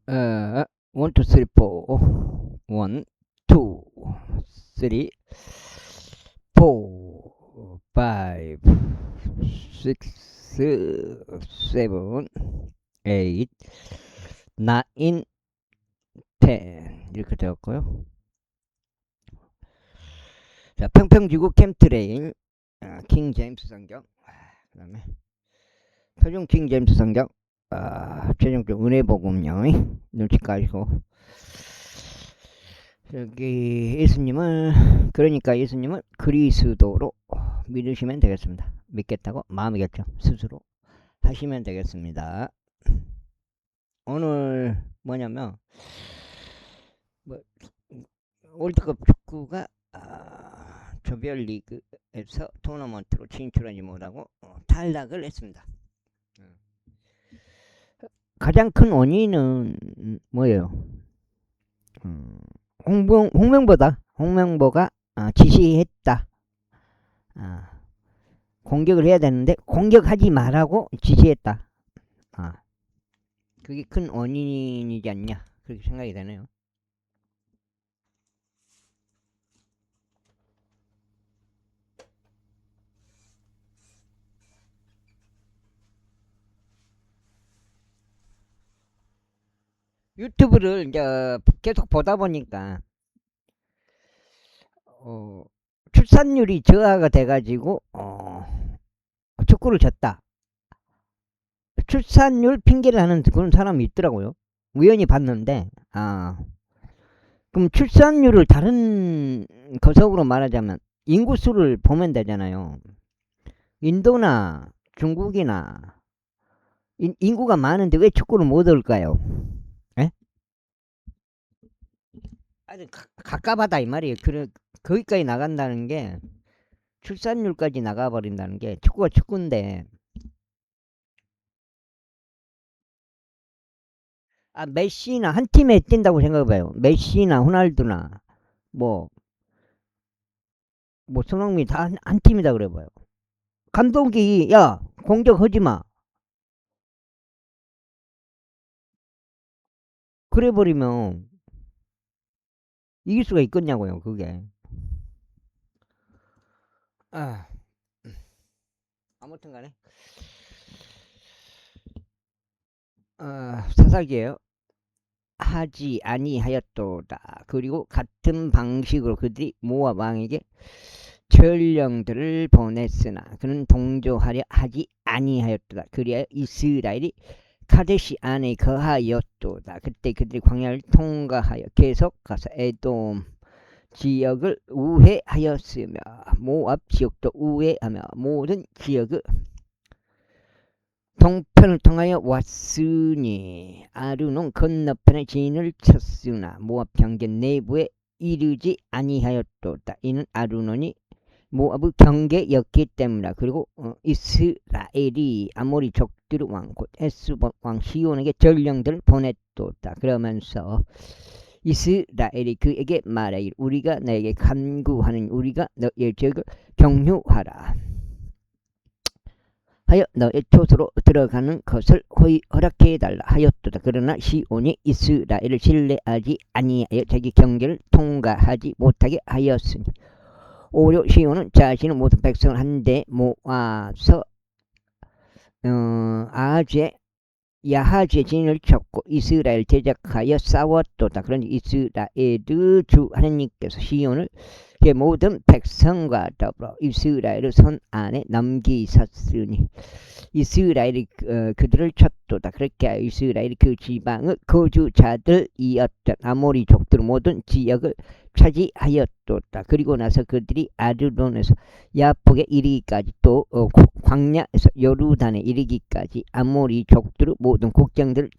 1, 2, 3, 4. 1, 2, 3, 4, 5, 6, 7, 8, 9, 10 이렇게 되었고요. 자, 평평지구 캠트레일, 킹 제임스 성경, 그 다음에 표준 킹 제임스 성경, 최종적 은혜복음요. 눈치 까시고, 저기 그러니까 예수님을 그리스도로 믿으시면 되겠습니다. 믿겠다고 마음이겠죠. 스스로 하시면 되겠습니다. 오늘 뭐냐면 월드컵 축구가 조별리그에서 토너먼트로 진출하지 못하고 탈락을 했습니다. 가장 큰 원인은 뭐예요? 홍명보가 지시했다. 공격을 해야 되는데 공격하지 말라고 지시했다. 그게 큰 원인이지 않냐 그렇게 생각이 되네요. 유튜브를 이제 계속 보다 보니까 출산율이 저하가 돼가지고 축구를 졌다. 출산율 핑계를 하는 그런 사람이 있더라고요. 우연히 봤는데 그럼 출산율을 다른 거석으로 말하자면 인구수를 보면 되잖아요. 인도나 중국이나 인구가 많은데 왜 축구를 못 할까요? 에? 아주 갑갑하다 이 말이에요. 거기까지 나간다는 게 출산율까지 나가버린다는 게 축구가 축구인데 메시나 한 팀에 뛴다고 생각해봐요. 메시나 호날두나 뭐 손흥민 다 한 팀이다 그래봐요. 감독이 야 공격하지마 그래버리면 이길 수가 있겠냐고요. 그게 아무튼 간에 사사기예요. 하지 아니하였도다. 그리고 같은 방식으로 그들이 모압 왕에게 전령들을 보냈으나 그는 동조하려 하지 아니하였도다. 그리하여 이스라엘이 카데시 안에 거하였도다. 그때 그들이 광야를 통과하여 계속 가서 에돔 지역을 우회하였으며 모압 지역도 우회하며 모든 지역을 동편을 통하여 왔으니 아르논 건너편에 진을 쳤으나 모압 경계 내부에 이르지 아니하였도다. 이는 아르논이 모압의 경계였기 때문이다. 그리고 이스라엘이 아모리 족들 왕 곧 에스본 왕 시온에게 전령들을 보냈도다. 그러면서 이스라엘이 그에게 말하길 우리가 너에게 간구하는 우리가 너의 지역을 경유하라 하여 너의 초소로 들어가는 것을 허락해달라 하였도다. 그러나 시온이 이스라엘을 신뢰하지 아니하여 자기 경계를 통과하지 못하게 하였으니 오히려 시온은 자신의 모든 백성을 한데 모아서 야하지의 진을 쳤고 이스라엘 대적하여 싸웠도다. 그러니 이스라엘의 주 하나님께서 시온을 그 모든 백성과 더불어 이스라엘의 손 안에 넘기셨으니 이스라엘이 그들을 쳤도다. 그렇게 하여 이스라엘이 그 지방의 거주자들이었던 아모리족들 모든 지역을 차지하였도다. 그리고 나서 그들이 아르논에서 야복에 이르기까지 또 광야에서 요르단에 이르기까지 아모리족들의 모든 국경들을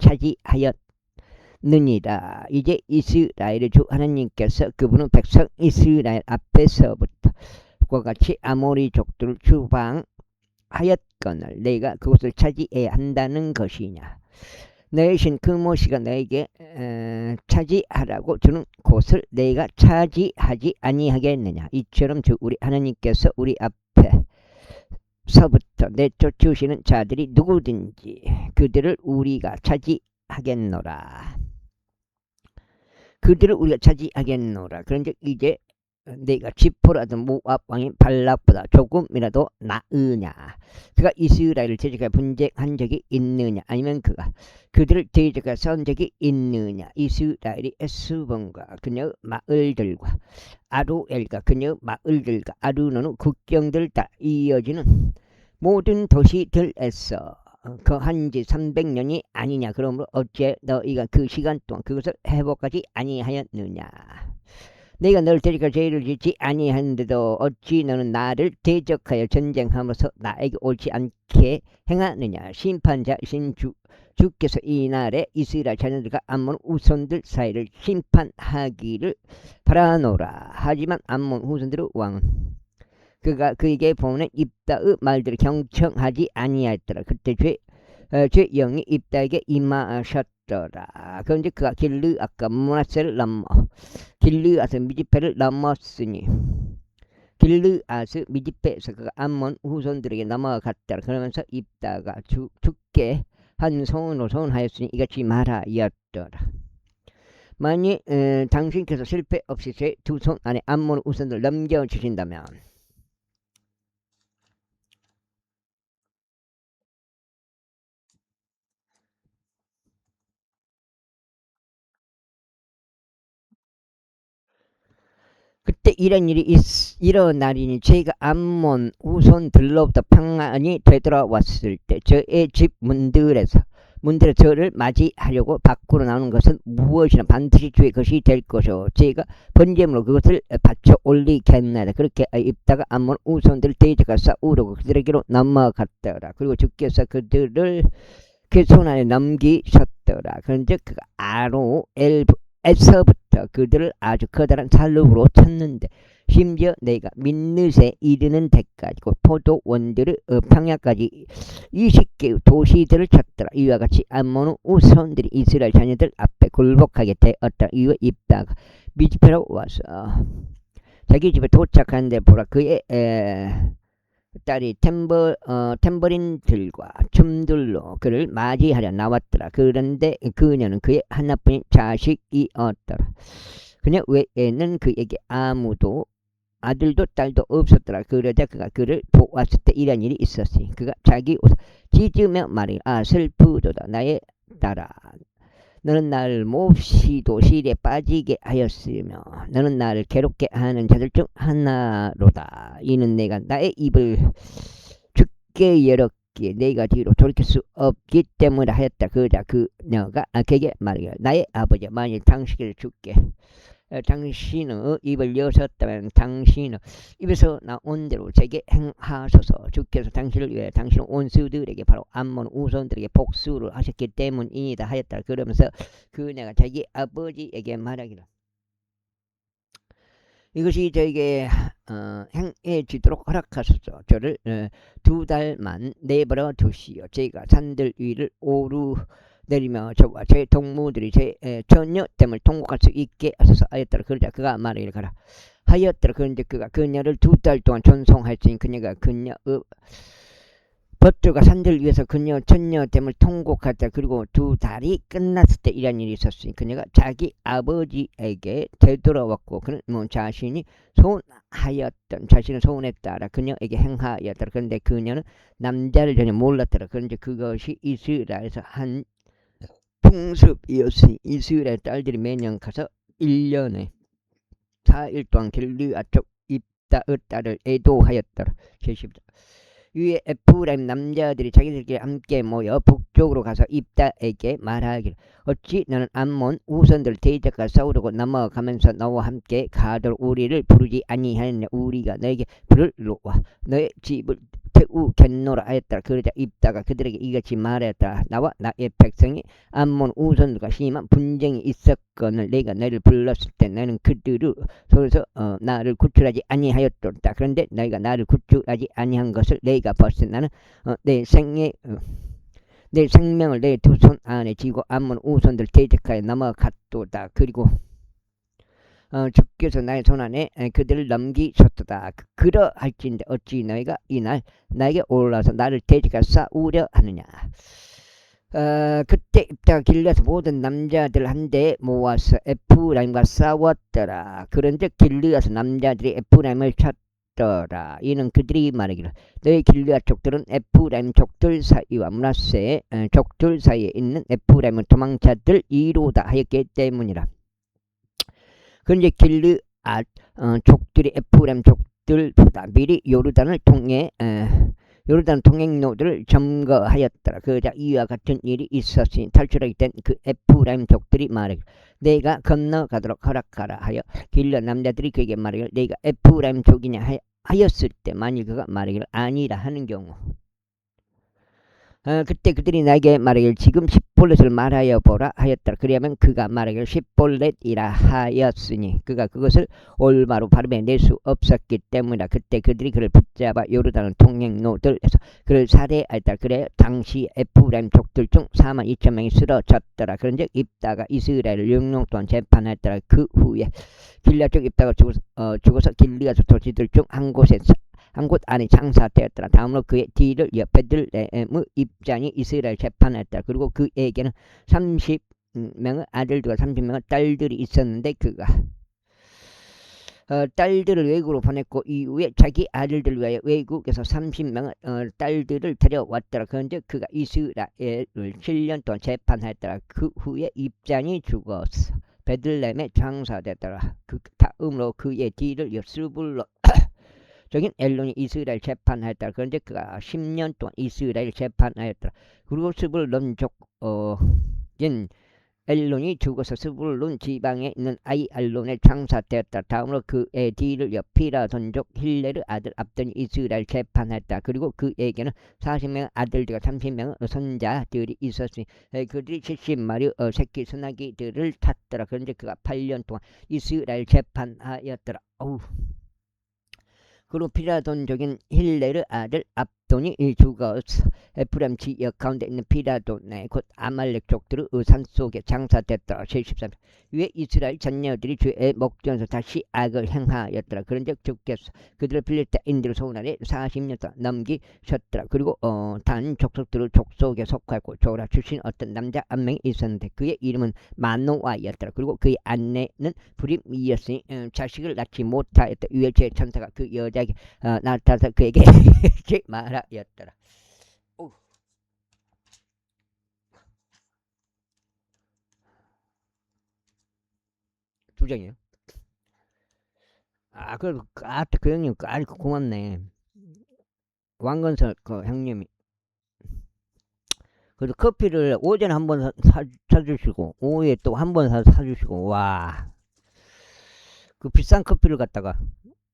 차지하였느니라. 이제 이스라엘의 주 하나님께서 그분은 백성 이스라엘 앞에서부터 그와 같이 아모리족들을 추방하였거늘 내가 그곳을 차지해야 한다는 것이냐. 너의 신 그모시가 너에게 차지하라고 주는 곳을 내가 차지하지 아니하겠느냐. 이처럼 주 우리 하나님께서 우리 앞에서부터 내쫓으시는 자들이 누구든지 그들을 우리가 차지하겠노라. 그들을 우리가 차지하겠노라. 그런즉 이제 내가 지포라든 모압 왕인 발락보다 조금이라도 나으냐? 그가 이스라엘을 대적하여 분쟁한 적이 있느냐? 아니면 그가 그들을 대적하여 싸운 적이 있느냐? 이스라엘이 에스본과 그녀의 마을들과 아루엘과 그녀의 마을들과 아르논의 국경들 다 이어지는 모든 도시들에서 거한지 300년이 아니냐? 그러므로 어째 너희가 그 시간 동안 그것을 회복하지 아니하였느냐? 내가 너를 대적하여 죄를 짓지 아니하는데도 어찌 너는 나를 대적하여 전쟁함으로써 나에게 옳지 않게 행하느냐? 심판자이신 주께서 이날에 이스라엘 자녀들과 암몬 후손들 사이를 심판하기를 바라노라. 하지만 암몬 후손들의 왕은 그가 그에게 보낸 입다의 말들을 경청하지 아니하였더라. 그때 죄 영이 입다에게 임하셨더라. 그런데 그가 길르앗과 므낫세를 넘어 길르앗의 미디페를 넘었으니 길르앗의 미디페에서 그가 암몬 후손들에게 넘어갔더라. 그러면서 입다가 죽게 한 손으로 손하였으니 이같이 말하였더라. 만일 당신께서 실패 없이 제 두 손 안에 암몬 후손들을 넘겨주신다면 그때 이런 일이 일어나리니 제가 암몬 후손들로부터 평안이 되돌아왔을 때 저의 집 문들에서 저를 맞이하려고 밖으로 나오는 것은 무엇이나 반드시 주의 것이 될 것이요 제가 번제물로 그것을 바쳐 올리겠나이다. 그렇게 입다가 암몬 후손들을 대적하여 싸우려고 그들에게로 넘어갔더라. 그리고 주께서 그들을 그 손안에 넘기셨더라. 그런즉 그가 에서부터 그들을 아주 커다란 산룹으로 쳤는데 심지어 내가 민느세 이르는 데까지 포도원들의 평야까지 20개의 도시들을 쳤더라. 이와 같이 암몬 후손들이 이스라엘 자녀들 앞에 굴복하게 되었다. 이후 입다가 미즈페로 와서 자기 집에 도착하는데 보라 그의 딸이 탬버린들과 춤들로 그를 맞이하려 나왔더라. 그런데 그녀는 그의 하나뿐인 자식이었더라. 그녀 외에는 그에게 아무도 아들도 딸도 없었더라. 그러자 그가 그를 보았을 때 이런 일이 있었으니 그가 자기 옷을 찢으며 말하기를 슬프도다 나의 딸아 너는 나를 몹시도 실에 빠지게 하였으며 너는 나를 괴롭게 하는 자들 중 하나로다. 이는 내가 나의 입을 죽게 열었기에 내가 뒤로 돌이킬 수 없기 때문에 하였다. 그러자 그녀가 그에게 말하기를 나의 아버지 만일 당신을 죽게 당신의 입을 여셨다면 당신의 입에서 나온 대로 제게 행하소서. 주께서 당신을 위해 당신의 원수들에게 바로 암몬 후손들에게 복수를 하셨기 때문이다 하였다. 그러면서 그녀가 자기 아버지에게 말하기를 이것이 저에게 행해지도록 허락하소서. 저를 2달만 내버려 두시오. 제가 산들 위를 오르내리며 저와 제 동무들이 제 전녀됨을 통곡할 수 있게 하소서 하였더라. 그러자 그가 말하기를 가라 하였더라. 그런데 그가 그녀를 2달 동안 전송하였으니 그녀가 그녀의 벗들과 산들 위에서 그녀 전녀됨을 통곡하다. 그리고 2달이 끝났을 때 이런 일이 있었으니 그녀가 자기 아버지에게 되돌아왔고 그는 자신이 소원하였던 자신의 소원에 따라 그녀에게 행하였더라. 그런데 그녀는 남자를 전혀 몰랐더라. 그런데 그것이 이스라엘에서 한 풍습이었으니 이스라엘 딸들이 매년 가서 1년에 4일 동안 길르앗 쪽 입다의 딸을 애도하였더라. 제10절 위에 에프라임 남자들이 자기들끼리 함께 모여 북쪽으로 가서 입다에게 말하기를 어찌 너는 암몬 후손들 대적과 싸우려고 넘어가면서 너와 함께 가도록 우리를 부르지 아니하였느냐. 우리가 너에게 불을 놓아 너의 집을 태우겠노라 하였더라. 그러자 입다가 그들에게 이같이 말하였다. 나와 나의 백성이 암몬 후손들과 심한 분쟁이 있었거늘 내가 너를 불렀을 때 너는 그들을 손에서 나를 구출하지 아니하였도다. 그런데 너희가 나를 구출하지 아니한 것을 내가 봤을 때 나는 내 생명을 내 두 손 안에 쥐고 암몬 후손들 대적하여 넘어갔도다. 그리고 주께서 나의 손안에 그들을 넘기셨도다. 그러할진대 어찌 너희가 이날 나에게 올라서 나를 대적하여 싸우려 하느냐. 그때 입다가 길르앗 모든 남자들 한데 모아서 에프라임과 싸웠더라. 그런즉 길르앗 남자들이 에프라임을 쳤더라. 이는 그들이 말하기를 너희 길르앗 족들은 에프라임 족들 사이와 므낫세 족들 사이에 있는 에프라임은 도망자들 이로다 하였기 때문이라. 그런데 길르앗 족들이 에프라임 족들보다 미리 요르단 통행로들을 점거하였더라. 그러자 이와 같은 일이 있었으니 탈출하게 된 그 에프라임 족들이 말하기를 내가 건너가도록 허락하라 하여 길르앗 남자들이 그에게 말하기를 내가 에프라임 족이냐 하였을 때 만일 그가 말하기를 아니라 하는 경우 그때 그들이 나에게 말하기를 지금 십볼렛을 말하여 보라 하였더라. 그리하면 그가 말하기를 십볼렛이라 하였으니 그가 그것을 올바로 발음해 낼 수 없었기 때문이다. 그때 그들이 그를 붙잡아 요르단 통행로들에서 그를 살해하였다. 그래 당시 에프라임 족들 중 42,000명이 쓰러졌더라. 그런즉 입다가 이스라엘을 6년 동안 재판하였더라. 그 후에 길르앗 쪽 입다가 죽어서 길르앗 도시들 중 한 곳 안에 장사되었더라. 다음으로 그의 뒤를 이어 베들레헴의 입장이 이스라엘 재판했다. 그리고 그에게는 30명의 아들들과 30명의 딸들이 있었는데 그가 딸들을 외국으로 보냈고 이후에 자기 아들들을 위하여 외국에서 30명의 딸들을 데려왔더라. 그런데 그가 이스라엘을 7년 동안 재판했더라. 그 후에 입장이 죽었어. 베들레헴에 장사됐더라. 그 다음으로 그의 뒤를 이어 스불론 저긴 엘론이 이스라엘 재판하였더라. 그런데 그가 10년 동안 이스라엘 재판하였더라. 그리고 스불론족 엘론이 죽어서 스불론 지방에 있는 아이알론에 장사되었다. 다음으로 그의 뒤를 이어 피라돈족 힐레르 아들 압돈이 이스라엘 재판했다. 그리고 그에게는 40명의 아들들과 30명의 손자들이 있었으니 그들이 70마리 새끼 소나기들을 탔더라. 그런데 그가 8년 동안 이스라엘 재판하였더라. 그리고 피라돈족인 힐레르 아들 압돈이 죽었어. 에프라임 지역 가운데 있는 피라돈에 곧 아말렉 족들의 산속에 장사됐더라. 73. 위에 이스라엘 자녀들이 주의 목전에서 다시 악을 행하였더라. 그런즉 주께서 그들을 필리스타인들을 소원하되 40년 동안 넘기셨더라. 그리고 단 족속들을 족속에 속하고 조라 출신 어떤 남자 한 명이 있었는데 그의 이름은 마노아였더라. 그리고 그의 아내는 불임이었으니 자식을 낳지 못하였다. 위에 제 천사가 그 여자에게 나타나서 그에게 말하였더라. 두 장이에요. 그 형님 아주 고맙네. 왕건설 그 형님이. 그래서 커피를 오전에 한번 사주시고 오후에 또 한 번 사주시고 와. 그 비싼 커피를 갖다가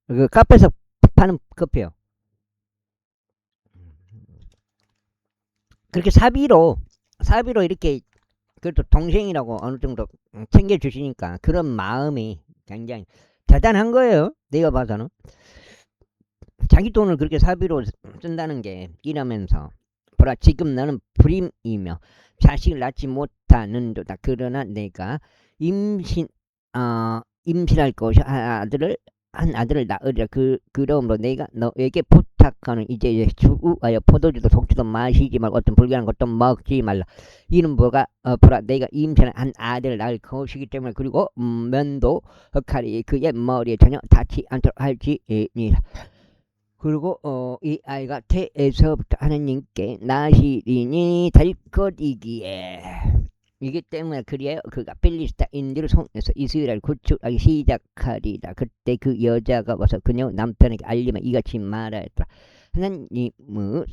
그 카페에서 파는 커피요. 그렇게 사비로 이렇게 그래도 동생이라고 어느 정도 챙겨주시니까 그런 마음이 굉장히 대단한 거예요. 내가 봐서는 자기 돈을 그렇게 사비로 쓴다는 게 일하면서 보라 지금 나는 불임이며 자식을 낳지 못하는도다. 그러나 내가 임신할 것이 한 아들을 낳으리라. 그러므로 내가 너에게 부탁하는 이제 주하여 포도주도 독주도 마시지 말고 어떤 불결한 것도 먹지 말라. 이는 뭐가 보라 내가 임신한 한 아들을 낳을 것이기 때문에 그리고 면도 칼이 그의 머리에 전혀 닿지 않도록 할지니라. 그리고 이 아이가 태에서부터 하나님께 나시린이 될 것이기에 이기 때문에 그리하여 그가 필리스타인들을 손에서 이스라엘 구출하기 시작하리라. 그때 그 여자가 와서 그녀 남편에게 알리며 이같이 말하였더라. 하나님의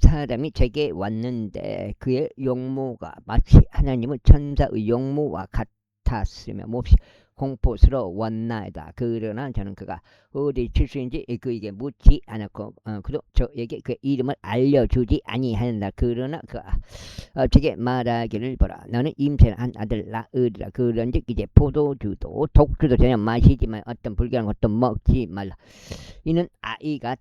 사람이 제게 왔는데 그의 용모가 마치 하나님의 천사의 용모와 같았으며 몹시 공포스러웠나이다. 그러나 저는 그가 어디 출신인지 그에게 묻지 않았고 그도 저에게 그 이름을 알려주지 아니하였다. 그러나 그가 제게 말하기를 보라 너는 임신한 아들 낳으리라. 그런즉 이제 포도주도 독주도 전혀 마시지 말 어떤 불결한 것도 먹지 말라. 이는 아이가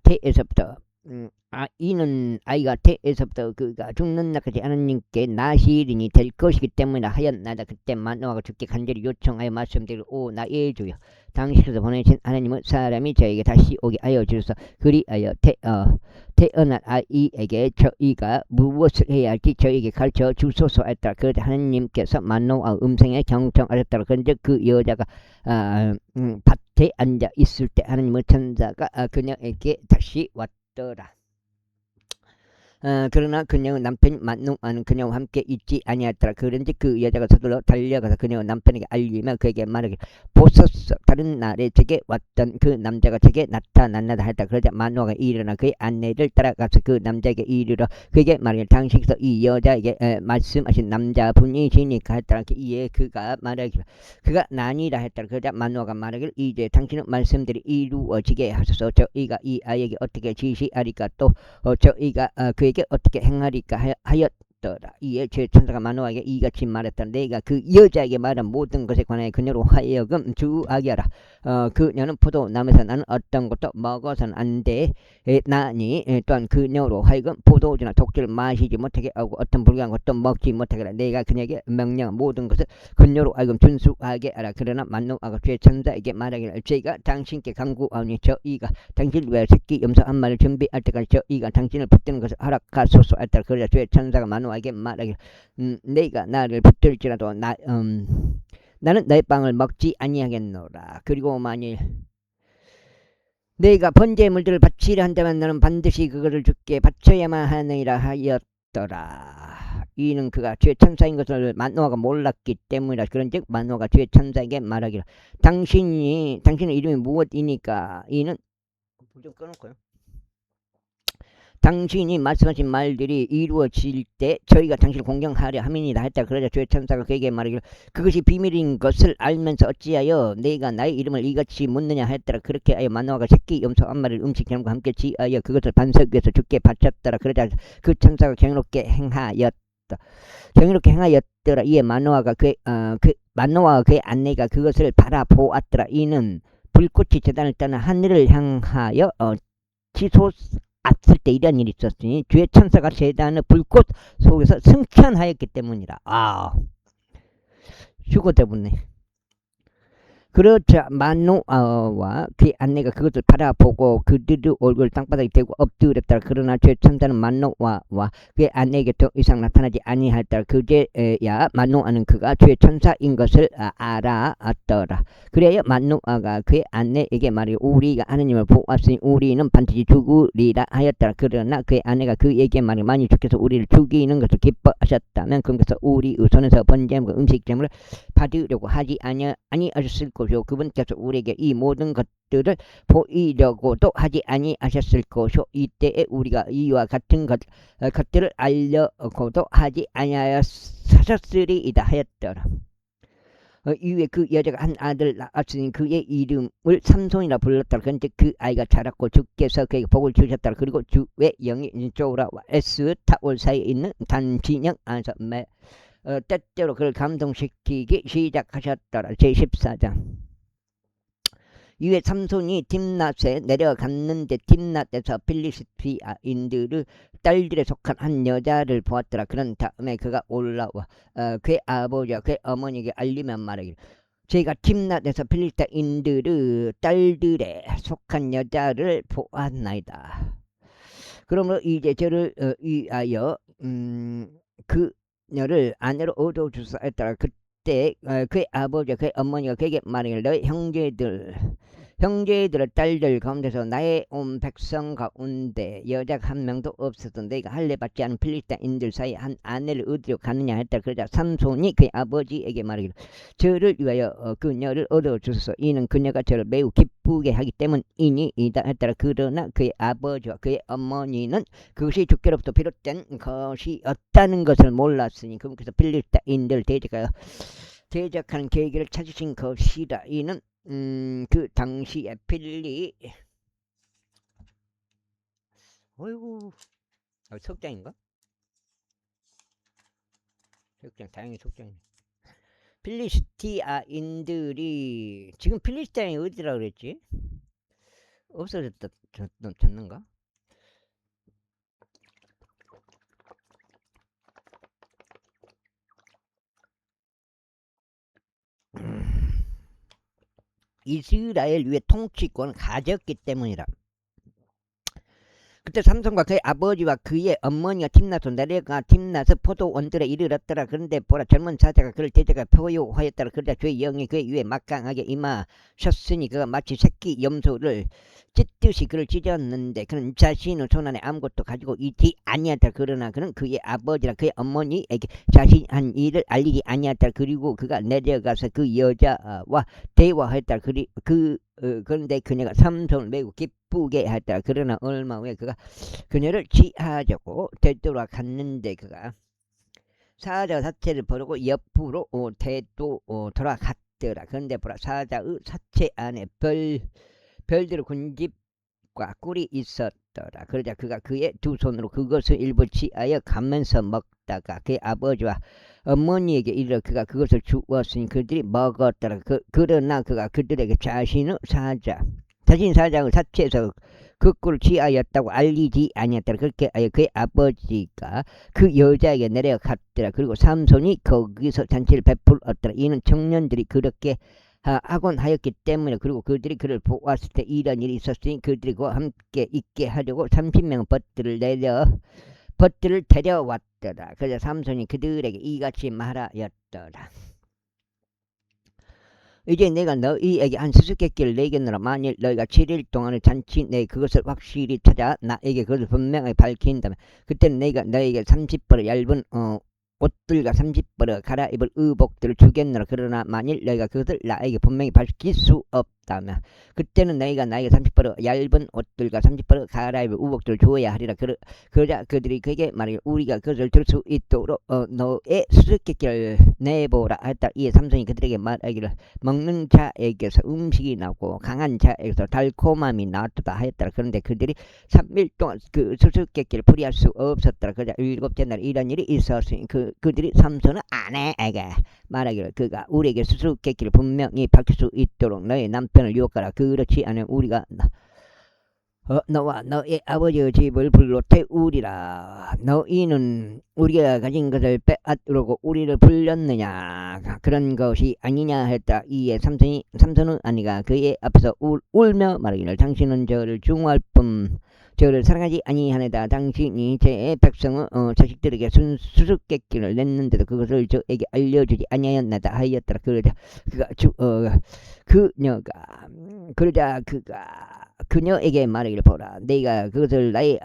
태에서부터 그가 죽는 날까지 하나님께 나시린이 될 것이기 때문에 하였나이다. 그때 마노아가 주께 간절히 요청하여 말씀드리고 오 나의 주여 당신께서 보내신 하나님의 사람이 저에게 다시 오게 하여 주소서. 그리하여 태어난 아이에게 저희가 무엇을 해야 할지 저에게 가르쳐 주소서 했더라. 그러자 하나님께서 만노아 음성에 경청하셨더라. 그런데 그 여자가 밭에 앉아 있을 때 하나님의 천사가 그녀에게 다시 왔더라. 그러나 그녀의 남편이 만노아는 그녀와 함께 있지 아니하더라. 그런지 그 여자가 서둘러 달려가서 그녀의 남편에게 알리며 그에게 말하기를 보소서 다른 날에 제게 왔던 그 남자가 제게 나타났나다 했다. 그러자 만노아가 일어나 그의 아내를 따라가서 그 남자에게 이르러 그에게 말하기를 당신께서 이 여자에게 말씀하신 남자분이시니까 했더라. 이에 그가 말하기를 그가 나니라 했더라. 그러자 만노아가 말하기를 이제 당신의 말씀들이 이루어지게 하소서. 저희가 이 아이에게 어떻게 지시하리까 또 저희가 그에게 어떻게 행하리까 하였더라. 이에 제 천사가 만노아에게 이같이 말했다. 내가 그 여자에게 말한 모든 것에 관하여 그녀로 하여금 주의하게 하라. 그녀는 포도나무에서 나는 어떤 것도 먹어서는 안 되나니 또한 그녀로 하여금 포도주나 독주를 마시지 못하게 하고 어떤 불쾌한 것도 먹지 못하게 하라. 내가 그녀에게 명령한 모든 것을 그녀로 하여금 준수하게 하라. 그러나 만노아가 제 천사에게 말하기를 제가 당신께 간구하오니 저희가 당신을 위하여 새끼 염소 한 마리를 준비할 때까지 저희가 당신을 붙드는 것을 허락하소서 했더라. 그러자 주의 천사가 만노아에게 말하기를 내가 나를 붙들지라도 나는 너의 빵을 먹지 아니하겠노라. 그리고 만일 내가 번제물들을 바치려 한다면 너는 반드시 그것을 주께 바쳐야만 하느니라 하였더라. 이는 그가 주의 천사인 것을 만노아가 몰랐기 때문이라. 그런즉 만노아가 주의 천사에게 말하기를 당신의 이름이 무엇이니까? 이는 좀 꺼놓고요. 당신이 말씀하신 말들이 이루어질 때 저희가 당신을 공경하려 함이니라 했다. 그러자 주의 천사가 그에게 말하기를 그것이 비밀인 것을 알면서 어찌하여 내가 나의 이름을 이같이 묻느냐 했더라. 그렇게 하여 만노아가 새끼 염소 한 마리를 음식 기름과 함께 지하여 그것을 반석 위에서 주께 바쳤더라. 그러자 그 천사가 경이롭게 행하였더라. 이에 만노아가 그의 아내가 그것을 바라보았더라. 이는 불꽃이 제단을 떠나 하늘을 향하여 치솟았을 때 이런 일이 있었으니 주의 천사가 제단의 불꽃 속에서 승천하였기 때문이라. 휴거 때문에. 그러자 만노아와 그의 아내가 그것을 바라보고 그들의 얼굴을 땅바닥에 대고 엎드렸더라. 그러나 제 천사는 만노아와 그의 아내에게 더 이상 나타나지 아니하였더라. 그제야 만노아는 그가 주의 천사인 것을 알았더라. 그래야 만노아가 그의 아내에게 말하기를 우리가 하느님을 보았으니 우리는 반드시 죽으리라 하였더라. 그러나 그의 아내가 그에게 말하기를 만일 주께서 우리를 죽이는 것을 기뻐하셨다면 그분께서 우리의 손에서 번제물과 음식점을 받으려고 하지 아니하셨을 것이요 그분께서 우리에게 이 모든 것들을 보이려고도 하지 아니하셨을 것이요 이때에 우리가 이와 같은 것들을 알려고도 하지 아니하셨으리이다 하였더라. 이후에 그 여자가 한 아들을 낳았으니 그의 이름을 삼손이라 불렀더라. 그런데 그 아이가 자랐고 주께서 그에게 복을 주셨더라. 그리고 주의 영이 쪼라와 에스타올 사이에 있는 단진영 안에서 때때로 그를 감동시키기 시작하셨더라. 제14장. 이에 삼손이 팀낫에 내려갔는데 팀낫에서 필리스티아인들의 딸들에 속한 한 여자를 보았더라. 그런 다음에 그가 올라와 그의 아버지와 그의 어머니에게 알리며 말하기를 제가 팀낫에서 필리스티아인들의 딸들에 속한 여자를 보았나이다. 그러므로 이제 저를 위하여 그녀를 아내로 얻어주소서 했더라. 그때 그의 아버지와 그의 어머니가 그에게 말하기를 너의 형제들의 딸들 가운데서 나의 온 백성 가운데 여자가 한 명도 없어서 내가 할례 받지 않은 필리스타인들 사이에 한 아내를 얻으려 가느냐 했다. 그러자 삼손이 그의 아버지에게 말하기를 저를 위하여 그녀를 얻어주소서. 이는 그녀가 저를 매우 기쁘게 하기 때문이니이다 했더라. 그러나 그의 아버지와 그의 어머니는 그것이 주께로부터 비롯된 것이었다는 것을 몰랐으니 그분께서 필리스타인들 대적하는 계기를 찾으신 것이라. 이는 그 당시에 석장인가? 석장, 다행히 석장이네. 필리스티아인들이 지금 필리스타인이 어디라 그랬지? 없어졌는가? 이스라엘 위에 통치권을 가졌기 때문이라. 그때 삼손과 그의 아버지와 그의 어머니가 팀나서 내려가 팀나서 포도 원들에 이르렀더라. 그런데 보라 젊은 사자가 그를 대적하 포효하였더라. 그러자 주의 영이 그의 위에 막강하게 임하셨으니 그가 마치 새끼 염소를 찢듯이 그를 찢었는데 그는 자신의 손안에 아무것도 가지고 있지 아니하더라. 그러나 그는 그의 아버지라 그의 어머니에게 자신이 한 일을 알리지 아니하더라. 그리고 그가 내려가서 그 여자와 대화했더라. 그런데 그녀가 삼손을 매우 기쁘게 하였더라. 그러나 얼마 후에 그가 그녀를 취하려고 되돌아갔는데 그가 사자 사체를 버리고 옆으로 돌아갔더라. 그런데 보라 사자의 사체 안에 별들의 군집과 꿀이 있었더라. 그러자 그가 그의 두 손으로 그것을 일부 취하여 가면서 먹다가 그의 아버지와 어머니에게 이르러 그가 그것을 주었으니 그들이 먹었더라. 그러나 그가 그들에게 자신 사자의 사체에서 그 꿀을 취하였다고 알리지 아니었더라. 그렇게 하여 그의 아버지가 그 여자에게 내려갔더라. 그리고 삼손이 거기서 잔치를 베풀었더라. 이는 청년들이 그렇게 하곤 하였기 때문에. 그리고 그들이 그를 보았을 때 이런 일이 있었으니 그들이 그와 함께 있게 하려고 30명 벗들을 데려왔더라. 그래서 삼손이 그들에게 이같이 말하였더라. 이제 내가 너희에게 한 수수께끼를 내겠노라. 만일 너희가 7일 동안의 잔치 내 그것을 확실히 찾아 나에게 그것을 분명하게 밝힌다면 그때는 내가 너희에게 30벌의 얇은 옷들과 30벌의 갈아입을 의복들을 주겠노라. 그러나 만일 너희가 그것을 나에게 분명히 밝힐 수 없다면 그때는 너희가 나에게 30벌의 얇은 옷들과 30벌의 갈아입을 의복들을 주어야 하리라. 그러자 그들이 그에게 말하기를 우리가 그것을 들 수 있도록 너의 수수께끼를 내보라 했다. 이에 삼손이 그들에게 말하기를 먹는 자에게서 음식이 나고 강한 자에게서 달콤함이 나왔다 하였더라. 그런데 그들이 3일 동안 그 수수께끼를 풀이할 수 없었더라. 그러자 7째 날 이런 일이 있었으니 그들이 삼손의 아내에게 말하기를 그가 우리에게 수수께끼를 분명히 밝힐 수 있도록 너의 남편을 유혹하라. 그렇지 않으면 우리가 너와 너의 아버지의 집을 불로 태우리라. 너희는 우리가 가진 것을 빼앗으려고 우리를 불렀느냐. 그런 것이 아니냐 했다. 이에 삼손은 아니가 그의 앞에서 울며 말하기를 당신은 저를 중후할 뿐 저를 사랑하지 아니하네다. 당신이 제 백성의 자식들에게 수수께끼를 냈는데도 그것을 저에게 알려주지 아니하였나다 하였더라. 그러자 그녀에게 말하기를 보라. 내가 그것을 나의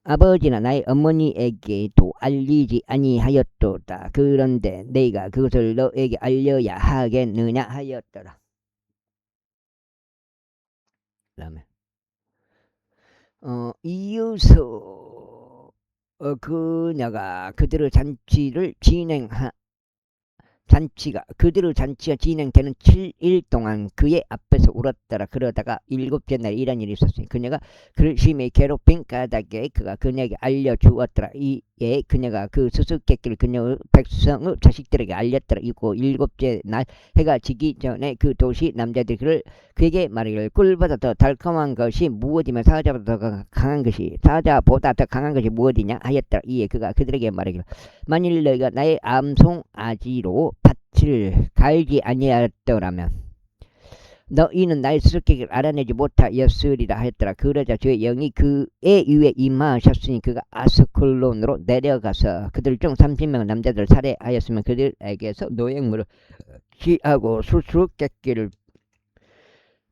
아버지나 나의 어머니에게도 알리지 아니하였도다. 그런데 내가 그것을 너에게 알려야 하겠느냐 하였더라. 그다음에 이어서 그녀가 그들의 잔치가 진행되는 7일 동안 그의 앞에서 울었더라. 그러다가 7째 날 이런 일이 있었으니 그녀가 그를 심히 괴롭힌 까닭에 그가 그녀에게 알려주었더라. 이에 그녀가 그 수수께끼를 그녀의 백성의 자식들에게 알렸더라. 이고 7째 날 해가 지기 전에 그 도시 남자들이 그에게 말하기를 꿀보다 더 달콤한 것이 무엇이며 사자보다 더 강한 것이 무엇이냐 하였더라. 이에 그가 그들에게 말하기를 만일 너희가 나의 암송아지로 밭을 갈지 아니하였더라면 너희는 나의 수수께끼를 알아내지 못하였으리라 하였더라. 그러자 주의 영이 그의 위에 임하셨으니 그가 아스클론으로 내려가서 그들 중 30명 남자들을 살해하였으면 그들에게서 노획물을 취하고 수수께끼를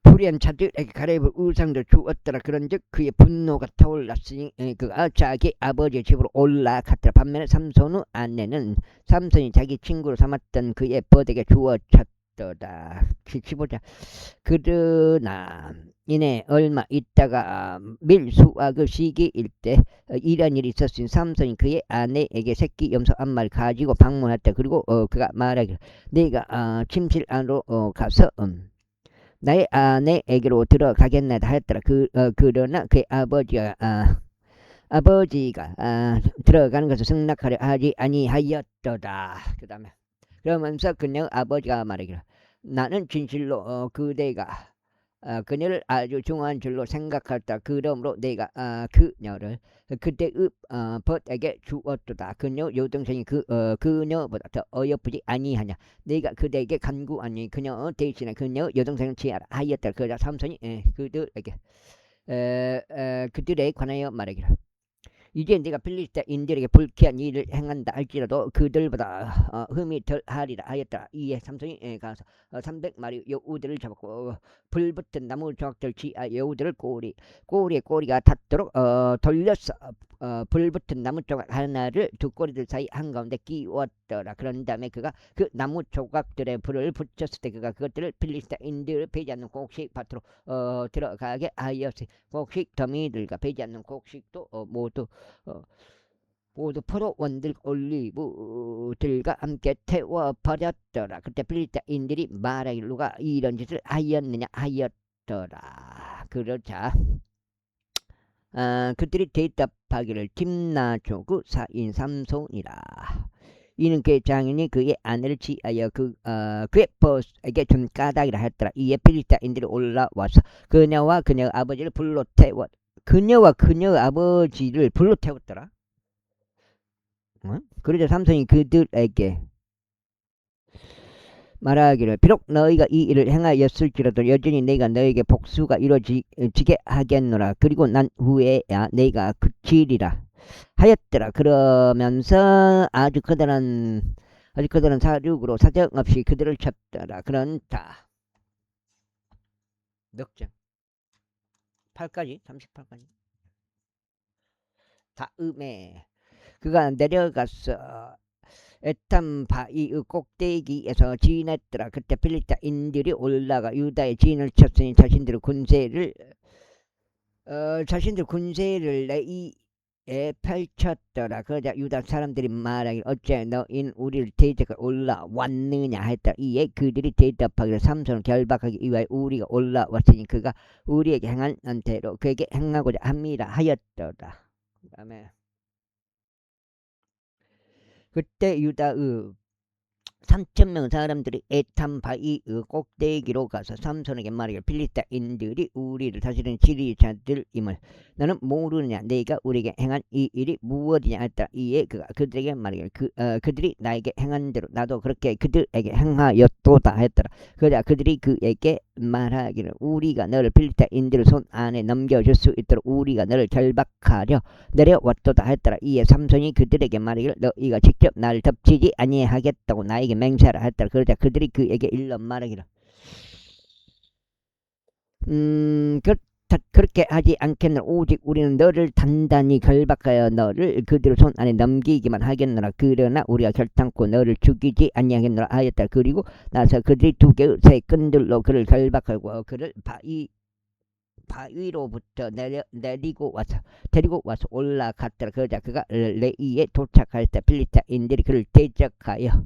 불의한 자들에게 갈아입을 의상도 주었더라. 그런즉 그의 분노가 타올랐으니 그가 자기 아버지의 집으로 올라갔더라. 반면에 삼손의 아내는 삼손이 자기 친구로 삼았던 그의 벗에게 주어졌더라. 15장. 그러나 이내 얼마 있다가 밀수확의 시기일 때 이런 일이 있었으니 삼손이 그의 아내에게 새끼 염소 한 마리 가지고 방문했다. 그리고 그가 말하기를 내가 침실 안으로 가서 나의 아내에게로 들어가겠나이다 하였더라. 그러나 그의 아버지가 들어가는 것을 승낙하려 하지 아니하였도다. 그 다음에 그러면서 그녀 아버지가 말하기를 나는 진실로 그대가 그녀를 아주 중요한 줄로 생각했다. 그러므로 내가 그녀를 그때의 벗에게 주었도다. 그녀 여동생이 그녀보다 더 어여쁘지 아니하냐. 내가 그대에게 간구하니 그녀 대신에 그녀 여동생을 취하라 하였다. 그러자 삼손이 그들에게 그들에 관하여 말하기를. 이제 네가 필리스타인들에게 불쾌한 일을 행한다 할지라도 그들보다 흠이 덜하리라 하였더라. 이에 삼손이 가서 300마리 여우들을 잡았고 불붙은 나무 조각들 지하 여우들을 꼬리에 꼬리가 닿도록 돌렸어. 불붙은 나무 조각 하나를 두 꼬리들 사이 한가운데 끼웠더라. 그런 다음에 그가 그 나무 조각들에 불을 붙였을 때 그가 그것들을 필리스타인들을 베지 않는 곡식 밭으로 들어가게 하였으니 곡식 더미들과 베지 않는 곡식도 모두 포도 원들 올리브들과 함께 태워버렸더라. 그때 필리스타인들이 말하기를 누가 이런 짓을 하였느냐 하였더라. 그러자 그들이 대답하기를 tim나초구 사인 삼손이라. 이는 그의 장인이 그의 아내를 취하여 그의 보스에게 준 까닭이라 했더라. 이에 필리스타인들이 올라와서 그녀와 그녀의 아버지를 불로 태워 그녀와 그녀의 아버지를 불로 태웠더라. 그러자 삼손이 그들에게 말하기를 비록 너희가 이 일을 행하였을지라도 여전히 내가 너에게 복수가 이루어지게 하겠노라. 그리고 난 후에야 내가 그치리라 하였더라. 그러면서 아주 커다란 사륙으로 사정없이 그들을 쳤더라. 그런다. 몇 장? 8까지 38까지. 다음에 그가 내려가서 에탐 바위의 꼭대기에서 진했더라. 그때 필리스타인들이 올라가 유다의 진을 쳤으니 자신들 군세를 레이에 펼쳤더라. 그러자 유다 사람들이 말하기를 어째 너희는 우리를 대적하여 올라왔느냐 했다. 이에 그들이 대답하기를 삼손을 결박하기 위하여 우리가 올라왔으니 그가 우리에게 행한 대로 그에게 행하고자 합니다 하였더라. 그 다음에 그때 유다의 3,000명 사람들이 에탐 바위의 꼭대기로 가서 삼손에게 말하기를 필리스타인들이 우리를 다스리는 지리자들임을 너는 모르느냐. 내가 우리에게 행한 이 일이 무엇이냐 했다. 이에 그가 그들에게 말하기를 그들이 나에게 행한 대로 나도 그렇게 그들에게 행하였도다 했더라. 그러자 그들이 그에게 말하기를 우리가 너를 필리스타인들의 손 안에 넘겨줄 수 있도록 우리가 너를 결박하려 내려왔도다 했더라. 이에 삼손이 그들에게 말하기를 너희가 직접 나를 덮치지 아니하겠다고 나에게 맹세하라 했더라. 그러자 그들이 그에게 일러 말하기를 그렇게 하지 않겠노라. 오직 우리는 너를 단단히 결박하여 너를 그들의 손 안에 넘기기만 하겠노라. 그러나 우리가 결단코 너를 죽이지 아니하겠노라 하였다. 그리고 나서 그들이 두 개의 새 끈들로 그를 결박하고 그를 바위로부터 데리고 와서 올라갔더라. 그러자 그가 레이에 도착할 때 필리스타인들이 그를 대적하여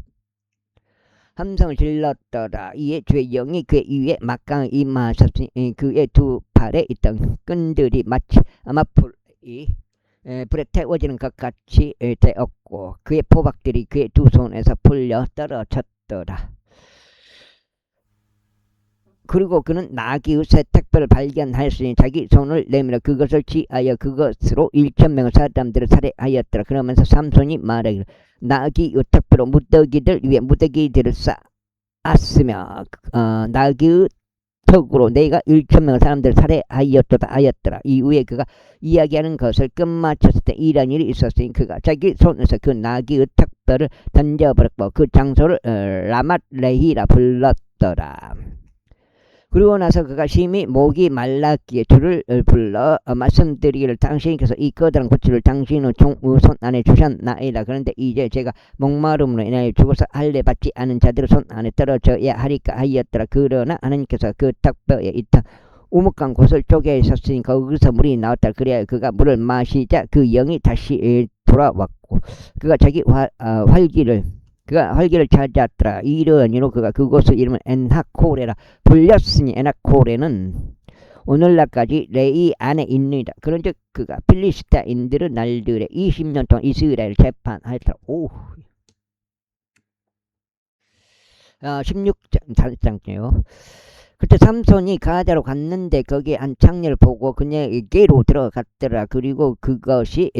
함성을 질렀더라. 이에 주의 영이 그의 위에 막강히 임하셨으니 그의 두 팔에 있던 끈들이 마치 아마 불에 태워지는 것 같이 되었고 그의 포박들이 그의 두 손에서 풀려 떨어졌더라. 그리고 그는 나귀의 새 택배를 발견하였으니 자기 손을 내밀어 그것을 취하여 그것으로 1,000명의 사람들을 살해하였더라. 그러면서 삼손이 말하기를 나귀의 택배로 무더기들 위에 무더기들을 쌓았으며 나귀의 턱으로 내가 1,000명의 사람들을 살해하였도다 하였더라. 이후에 그가 이야기하는 것을 끝마쳤을 때 이런 일이 있었으니 그가 자기 손에서 그 나귀의 택배를 던져버렸고 그 장소를 라맛레히라 불렀더라. 그리고 나서 그가 심히 목이 말랐기에 주를 불러 말씀드리기를 당신께서 이 커다란 고치를 당신의 종의 손 안에 주셨나이다. 그런데 이제 제가 목마름으로 인하여 죽어서 할례 받지 않은 자들의 손 안에 떨어져야 하리까 하였더라. 그러나 하나님께서 그 턱뼈에 있던 우묵한 곳을 쪼개 있었으니 거기서 물이 나왔다. 그래야 그가 물을 마시자 그 영이 다시 돌아왔고 그가 자기 활기를 찾았더라. 이런 이로 그가 그곳의 이름을 엔하코레라 불렸으니 에나코레는 오늘날까지 레이 안에 있느니라. 그런즉 그가 필리스타인들의 날들에 20년 동안 이스라엘을 재판하였더라. 16장이요. 그때 삼손이 가자로 갔는데 거기에 한 창녀를 보고 그녀에게로 들어갔더라. 그리고 그것이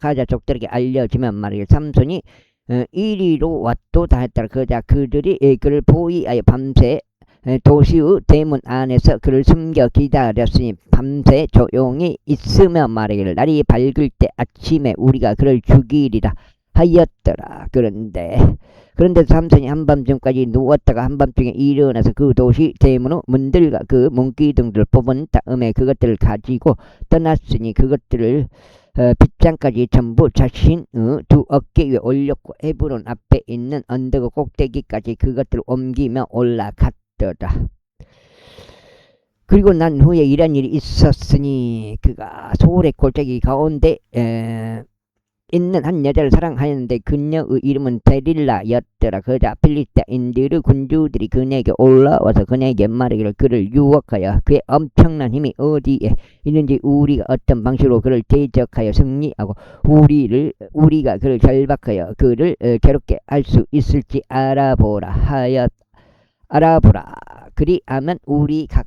가자 족들에게 알려지면 말이야. 삼손이 1위로 왔도다 했더라. 그러자 그들이 그를 포위하여 밤새 도시의 대문 안에서 그를 숨겨 기다렸으니 밤새 조용히 있으며 말하기를 날이 밝을 때 아침에 우리가 그를 죽이리라 하였더라. 그런데 삼손이 한밤중까지 누웠다가 한밤중에 일어나서 그 도시 대문의 문들과 그 문기둥들을 뽑은 다음에 그것들을 가지고 떠났으니 그것들을 빗장까지 전부 자신의 두 어깨 위에 올렸고 헤브론 앞에 있는 언덕의 꼭대기까지 그것들을 옮기며 올라갔더라. 그리고 난 후에 이런 일이 있었으니 그가 소울의 골짜기 가운데 있는 한 여자를 사랑하였는데 그녀의 이름은 데릴라였더라. 그러자 필리스타인들의 군주들이 그녀에게 올라와서 그녀에게 말하기를 그를 유혹하여 그의 엄청난 힘이 어디에 있는지 우리가 어떤 방식으로 그를 대적하여 승리하고 우리가 그를 결박하여 그를 괴롭게 할 수 있을지 알아보라. 그리하면 우리가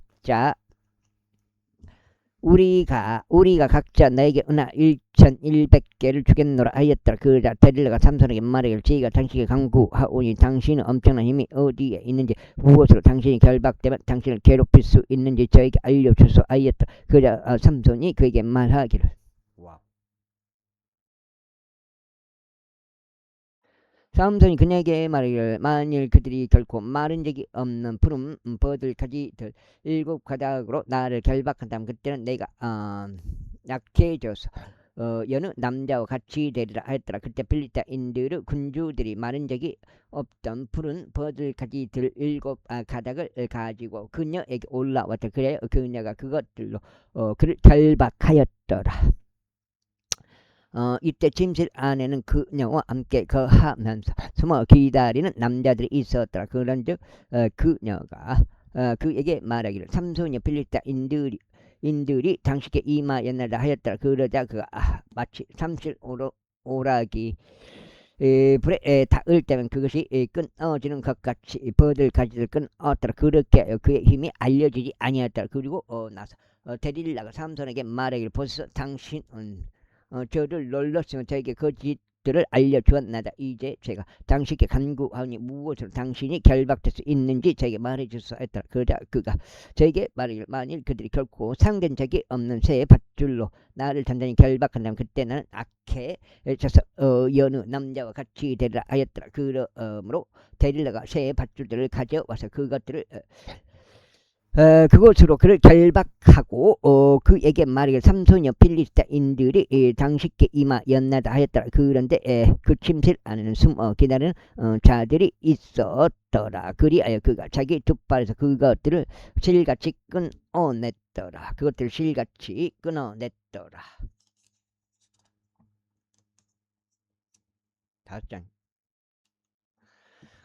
각자 너에게 은하 1100개를 주겠노라 하였더라. 그러자 데릴라가 삼손에게 말하기를 저희가 당신에게 강구하오니 당신의 엄청난 힘이 어디에 있는지 무엇으로 당신이 결박되면 당신을 괴롭힐 수 있는지 저에게 알려주소 하였더라. 그러자 삼손이 그에게 말하기를 삼손이 그녀에게 말하기를 만일 그들이 결코 마른 적이 없는 푸른 버들가지들 7가닥으로 나를 결박한다면 그때는 내가 약해져서 여느 남자와 같이 되리라 하였더라. 그때 필리스타인들의 군주들이 마른 적이 없던 푸른 버들가지들 7가닥을 가지고 그녀에게 올라왔다. 그래야 그녀가 그것들로 그를 결박하였더라. 이때 침실 안에는 그녀와 함께 거하면서 숨어 기다리는 남자들이 있었더라. 그런즉 그녀가 그에게 말하기를 삼손이 필리스타인들이 당신께 임하였나이다 하였더라. 그러자 그가 마치 삼실 오락이 불에 닿을 때면 그것이 끊어지는 것 같이 버들가지를 끊었더라. 그렇게 하여 그의 힘이 알려지지 아니하였더라. 그리고 나서 데릴라가 삼손에게 말하기를 보소서 당신은 저를 놀랐으면 저에게 거짓들을 알려주었나이다. 이제 제가 당신께 간구하니 무엇으로 당신이 결박될 수 있는지 저에게 말해주소서 했더라. 그러자 그가 저에게 말하기를 만일 그들이 결코 상된 적이 없는 새 밧줄로 나를 단단히 결박한다면 그때 나는 악해져서 여느 남자와 같이 되리라 하였더라. 그러므로 데릴라가 새 밧줄들을 가져와서 그것들을 그것으로 그를 결박하고 그에게 말하기를 삼손이여 필리스타인들이 당신께 임하였나이다 하였더라. 그런데 그 침실 안에는 숨어 기다리는 자들이 있었더라. 그리하여 그가 자기 두 발에서 그것들을 실같이 끊어냈더라. 다섯 장.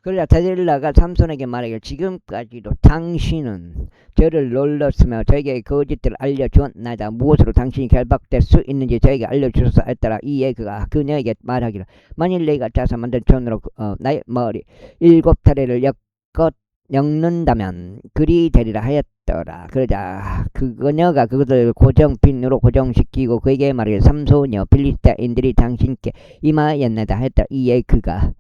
그러자 데릴라가 삼손에게 말하기를 지금까지도 당신은 저를 놀랐으며 저에게 거짓들을 알려주었나이다. 무엇으로 당신이 결박될 수 있는지 저에게 알려주소서 했더라. 이에 그가 그녀에게 말하기를 만일 내가 짜서 만든 천으로 나의 머리 7타래를 엮는다면 그리 되리라 하였더라. 그러자 그녀가 그것을 고정핀으로 고정시키고 그에게 말하기를 삼손이여 필리스타인들이 당신께 임하였나이다 하였더라. 이에 그가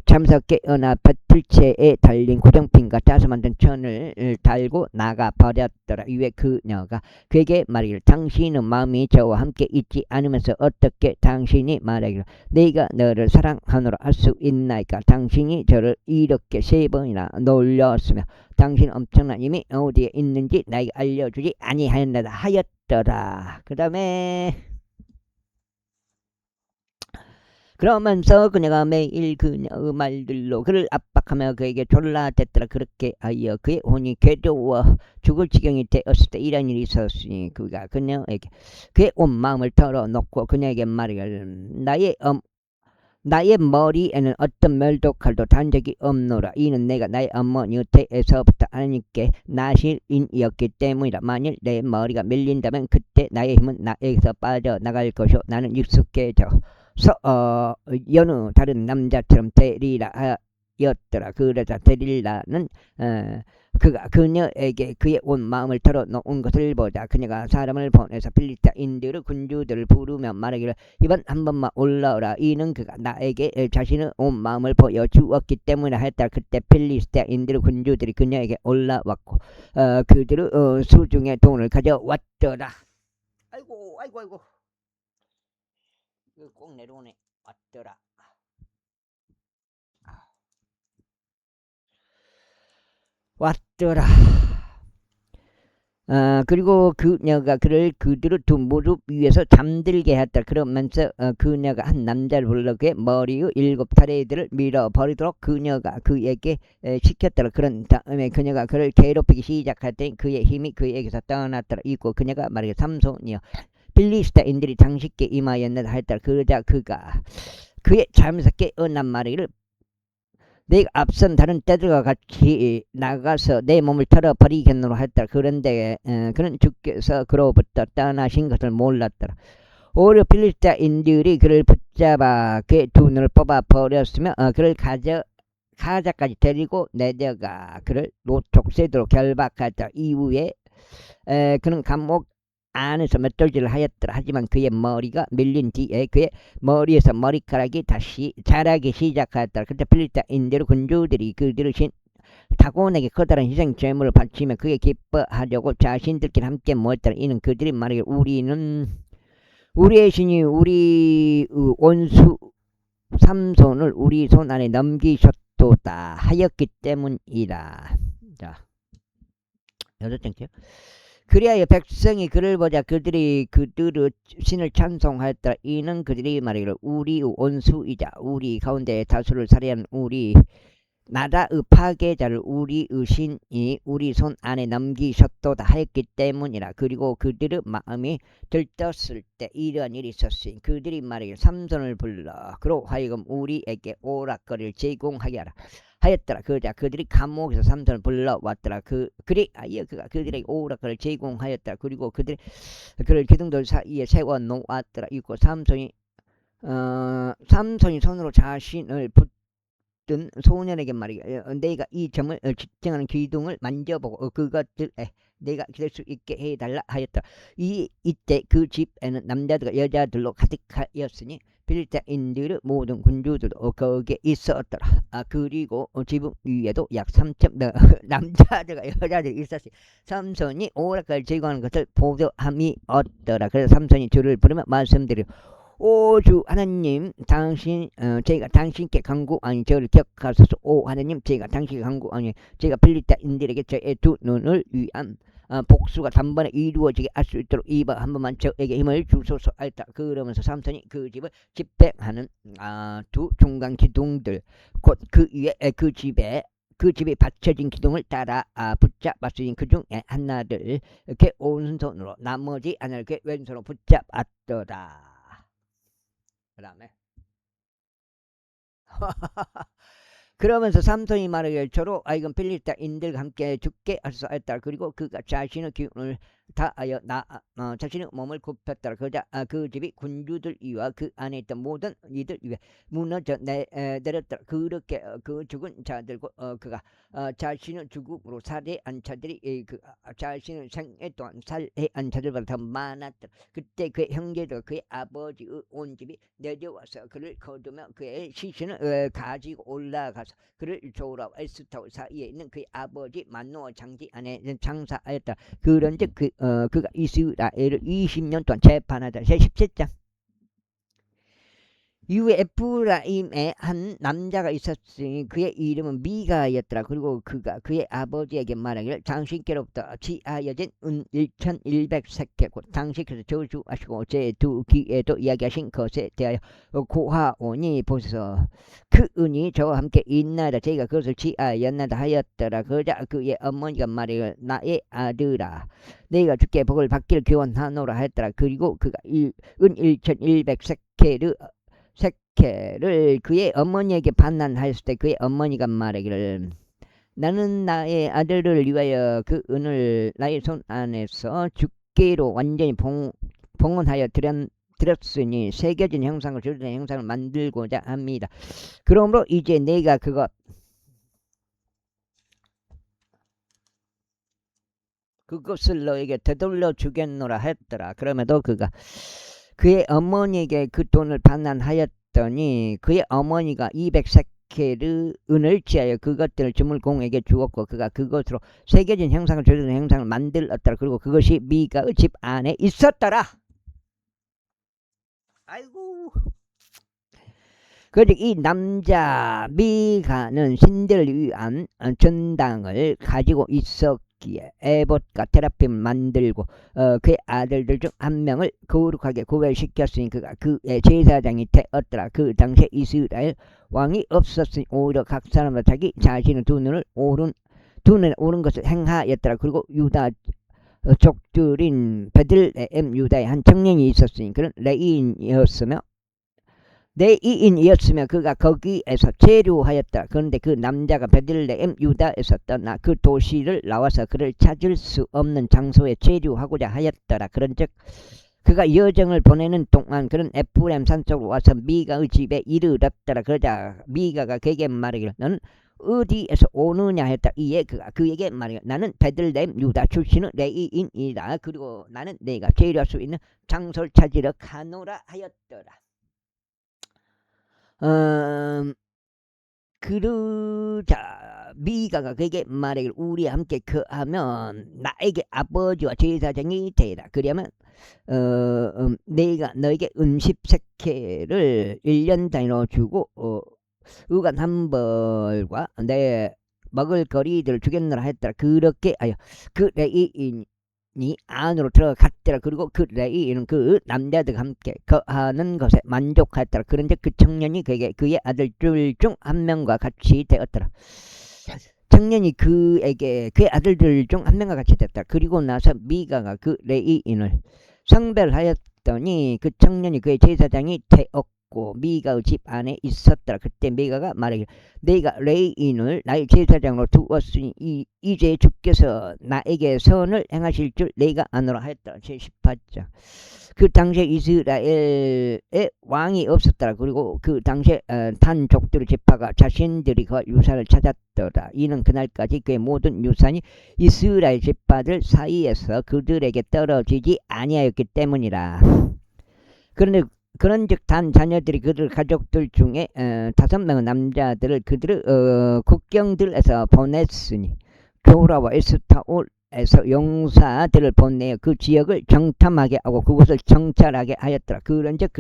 잠석게 어나 뱃틀체에 달린 고정핀과 짜서 만든 천을 달고 나가 버렸더라. 이에 그녀가 그에게 말하기를 당신은 마음이 저와 함께 있지 않으면서 어떻게 당신이 말하기를 내가 너를 사랑하노라 할 수 있나이까. 당신이 저를 이렇게 3번이나 놀렸으며 당신 엄청난 힘이 어디에 있는지 나에게 알려주지 아니하였나이다 하였더라. 그 다음에 그러면서 그녀가 매일 그녀의 말들로 그를 압박하며 그에게 졸라댔더라. 그렇게 하여 그의 혼이 괴로워 죽을 지경이 되었을 때 이런 일이 있었으니 그가 그녀에게 그의 온 마음을 털어놓고 그녀에게 말하기를 나의 머리에는 어떤 멸도칼도 단 적이 없노라. 이는 내가 나의 어머니 곁에서부터 하나님께 나실인이었기 때문이라. 만일 내 머리가 밀린다면 그때 나의 힘은 나에게서 빠져나갈 것이요 나는 익숙해져 여느 다른 남자처럼 되리라 였더라. 그러자 데릴라는 그가 그녀에게 그의 온 마음을 털어놓은 것을 보자 그녀가 사람을 보내서 필리스타인들의 군주들을 부르며 말하기를 이번 한 번만 올라오라. 이는 그가 나에게 자신의 온 마음을 보여주었기 때문에 했다. 그때 필리스타인들의 군주들이 그녀에게 올라왔고 그들의 수중에 돈을 가져왔더라. 아이고 이거 꼭 내려오네. 왔더라. 왔더라. 그리고 그녀가 그들의 두 무릎 위에서 잠들게 했다. 그러면서 그녀가 한 남자를 불러 그의 머리의 7타래들을 밀어버리도록 그녀가 그에게 시켰더라. 그런 다음에 그녀가 그를 괴롭히기 시작했더니 그의 힘이 그에게서 떠났더라. 있고 그녀가 말하기를 삼손이여 필리스타인들이 당신께 임하였느라 했더라. 그러자 그가 그의 잠에서 깨어난 말이기를 내가 앞선 다른 때들과 같이 나가서 내 몸을 털어버리겠노라 했더라. 그런데 그는 주께서 그로부터 떠나신 것을 몰랐더라. 오히려 필리스타인들이 그를 붙잡아 그의 두 눈을 뽑아버렸으며 그를 가자까지 데리고 내려가 그를 노촉새도로 결박하였다. 이후에 그는 감옥 안에서 맷돌질을 하였더라. 하지만 그의 머리가 밀린 뒤에 그의 머리에서 머리카락이 다시 자라기 시작하였더라. 그때 필리스타인들 군주들이 그들을 다곤에게 커다란 희생 제물을 바치며 그게 기뻐하려고 자신들끼리 함께 모였더라. 이는 그들이 말하기를 우리의 신이 우리 원수 삼손을 우리 손 안에 넘기셨도다 하였기 때문이라. 자, 6장째요. 그리하여 백성이 그를 보자 그들의 신을 찬송하였더라. 이는 그들이 말하기를 우리 원수이자 우리 가운데 다수를 살해한 우리 나라의 파괴자를 우리의 신이 우리 손 안에 넘기셨도다 하였기 때문이라. 그리고 그들의 마음이 들떴을 때 이러한 일이 있었으니 그들이 말하기를 삼손을 불러 그로 하여금 우리에게 오락거리를 제공하게 하라 하였더라. 그러자 그들이 감옥에서 삼손을 불러왔더라. 그리하여 그가 그들에게 오락거리를 제공하였더라. 그리고 그를 기둥돌 사이에 세워 놓았더라. 이고 삼손이 손으로 자신을 붙든 소년에게 말이야 내가 이 점을 지탱하는 기둥을 만져보고 그것들에 내가 기댈 수 있게 해달라 하였다. 이때 그 집에는 남자들과 여자들로 가득하였으니 필리스타인들의 모든 군주들도 거기에 있었더라. 그리고 지붕 위에도 약 3천 남자들과 여자들이 있었으니 삼손이 오락을 제거하는 것을 보도함이 없더라. 그래서 삼손이 주를 부르며 말씀드리고 오 주 하나님 제가 당신께 간구하니 저를 기억하소서. 오 하나님 제가 당신께 간구하니 제가 필리스타인들에게 저의 두 눈을 위한 복수가 단번에 이루어지게 할 수 있도록 이번 한 번만 저에게 힘을 주소서 하였다. 그러면서 삼손이 그 집을 집행하는 두 중간 기둥들 곧 그 위에 그 집에 받쳐진 기둥을 따라 붙잡았으니 그 중에 하나를 이렇게 오른손으로 나머지 하나를 이렇게 왼손으로 붙잡았더라. 그 다음에 그러면서 삼손이 말하기를 저로 하여금 필리스타인들과 함께 죽게 하였다. 그리고 그가 자신의 기운을 다하여 자신의 몸을 굽혔더라. 그러자 그 집이 군주들 위와 그 안에 있던 모든 이들 위에 무너져 내렸더라. 그렇게 그 죽은 자들과 그가 자신의 죽음으로 살해한 자들이 자신의 생애 동안 살해한 자들보다 더 많았더라. 그때 그의 형제들과 그의 아버지의 온 집이 내려와서 그를 거두며 그의 시신을 가지고 올라가서 그를 조라 에스타올 사이에 있는 그의 아버지 만노아 장지 안에 장사하였다. 그런즉 그가 이스라엘을 20년 동안 재판하다. 제17장 이후에 에프라임에 한 남자가 있었으니 그의 이름은 미가였더라. 그리고 그가 그의 아버지에게 말하기를 당신께로부터 취하여진 은 1100세켈 곧 당신께서 저주하시고 제 두 귀에도 이야기하신 것에 대하여 고하오니 보소서 그 은이 저와 함께 있나이다. 저희가 그것을 취하였나이다 하였더라. 그러자 그의 어머니가 말하기를 나의 아들아 내가 주께 복을 받기를 기원하노라 하였더라. 그리고 그가 은 1100세켈을 그의 어머니에게 반환하였을 때 그의 어머니가 말하기를 나는 나의 아들을 위하여 그 은을 나의 손 안에서 주께로 완전히 봉헌하여 드렸으니 새겨진 형상을 조련의 형상을 만들고자 합니다. 그러므로 이제 내가 그것 그것을 너에게 되돌려 주겠노라 했더라. 그럼에도 그가 그의 어머니에게 그 돈을 반환하였더니 그의 어머니가 200세켈의 은을 취하여 그것들을 주물공에게 주었고 그가 그것으로 새겨진 형상을 조리는 형상을 만들었더라. 그리고 그것이 미가의 집 안에 있었더라. 아이고. 그런데 이 남자 미가는 신들을 위한 전당을 가지고 있었기에 에봇과 테라핌을 만들고 그의 아들들 중 한 명을 거룩하게 구별시켰으니 그가 그의 제사장이 되었더라. 그 당시에 이스라엘 왕이 없었으니 오히려 각 사람마다 자기 자신의 두 눈에 옳은 것을 행하였더라. 그리고 유다 족들인 베들레헴 유다에 한 청년이 있었으니 그는 레인이었으며 그가 거기에서 체류하였다. 그런데 그 남자가 베들레헴 유다에서 떠나 그 도시를 나와서 그를 찾을 수 없는 장소에 체류하고자 하였더라. 그런즉 그가 여정을 보내는 동안 그는 에프레임 산쪽으로 와서 미가의 집에 이르렀더라. 그러자 미가가 그에게 말하기를 너는 어디에서 오느냐 했다. 이에 그가 그에게 말하기를 나는 베들레헴 유다 출신의 레이인이다. 그리고 나는 내가 체류할 수 있는 장소를 찾으러 가노라 하였더라. 그러자 미가가 그에게 말하기를 우리와 함께 거하면 나에게 아버지와 제사장이 되라. 그러면 내가 너에게 10세켈을 1년 단위로 주고 의관 한 벌과 내 먹을 거리들을 주겠노라 했더라. 그렇게 하여 그 레이인이 안으로 들어갔더라. 그리고 그 레이인은 그 남자들과 함께 거하는 것에 만족하였더라. 그런데 그 청년이 그에게 그의 아들들 중 한 명과 같이 되었더라. 청년이 그에게 그의 아들들 중 한 명과 같이 되었더라. 그리고 나서 미가가 그 레이인을 성별하였더니 그 청년이 그의 제사장이 되었고 미가의 집 안에 있었더라. 그때 미가가 말하기를 내가 레이인을 나의 제사장으로 두었으니 이제 주께서 나에게 선을 행하실 줄 내가 아노라 하였더라. 제18장. 그 당시에 이스라엘에 왕이 없었더라. 그리고 그 당시에 단족들의 지파가 자신들이 그 유산을 찾았더라. 이는 그날까지 그의 모든 유산이 이스라엘 지파들 사이에서 그들에게 떨어지지 아니하였기 때문이라. 그런즉 단 자녀들이 그들 가족들 중에 5명의 남자들을 그들의 국경들에서 보냈으니 조라와 에스타올에서 용사들을 보내어 그 지역을 정탐하게 하고 그곳을 정찰하게 하였더라. 그런즉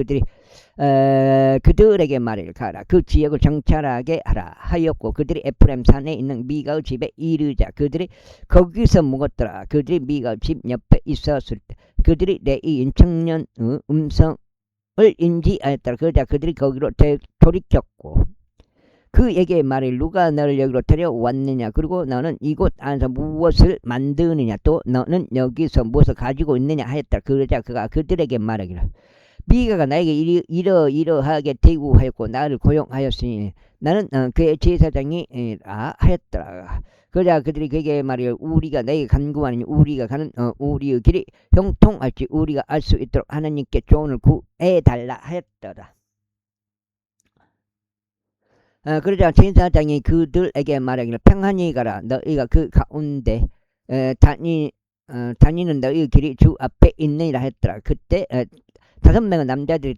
그들에게 말을 가라. 그 지역을 정찰하게 하라 하였고 그들이 에프레임 산에 있는 미가의 집에 이르자 그들이 거기서 묵었더라. 그들이 미가의 집 옆에 있었을 때 그들이 레이인 청년의 음성을 인지하였더라. 그러자 그들이 거기로 돌이켰고 그에게 말해 누가 너를 여기로 데려왔느냐 그리고 너는 이곳 안에서 무엇을 만드느냐 또 너는 여기서 무엇을 가지고 있느냐 하였더라. 그러자 그가 그들에게 말하기를 미가가 나에게 이러하게 대우하였고 나를 고용하였으니 나는 그의 제사장이라 하였더라. 그러자 그들이 그에게 말하기를 우리가 너에게 간구하느니 우리가 가는 우리의 길이 형통할지 우리가 알 수 있도록 하나님께 조언을 구해달라 하였더라. 그러자 제사장이 그들에게 말하기를 평안히 가라. 너희가 그 가운데 다니는 너희의 길이 주 앞에 있느니라 했더라. 그때 5명의 남자들이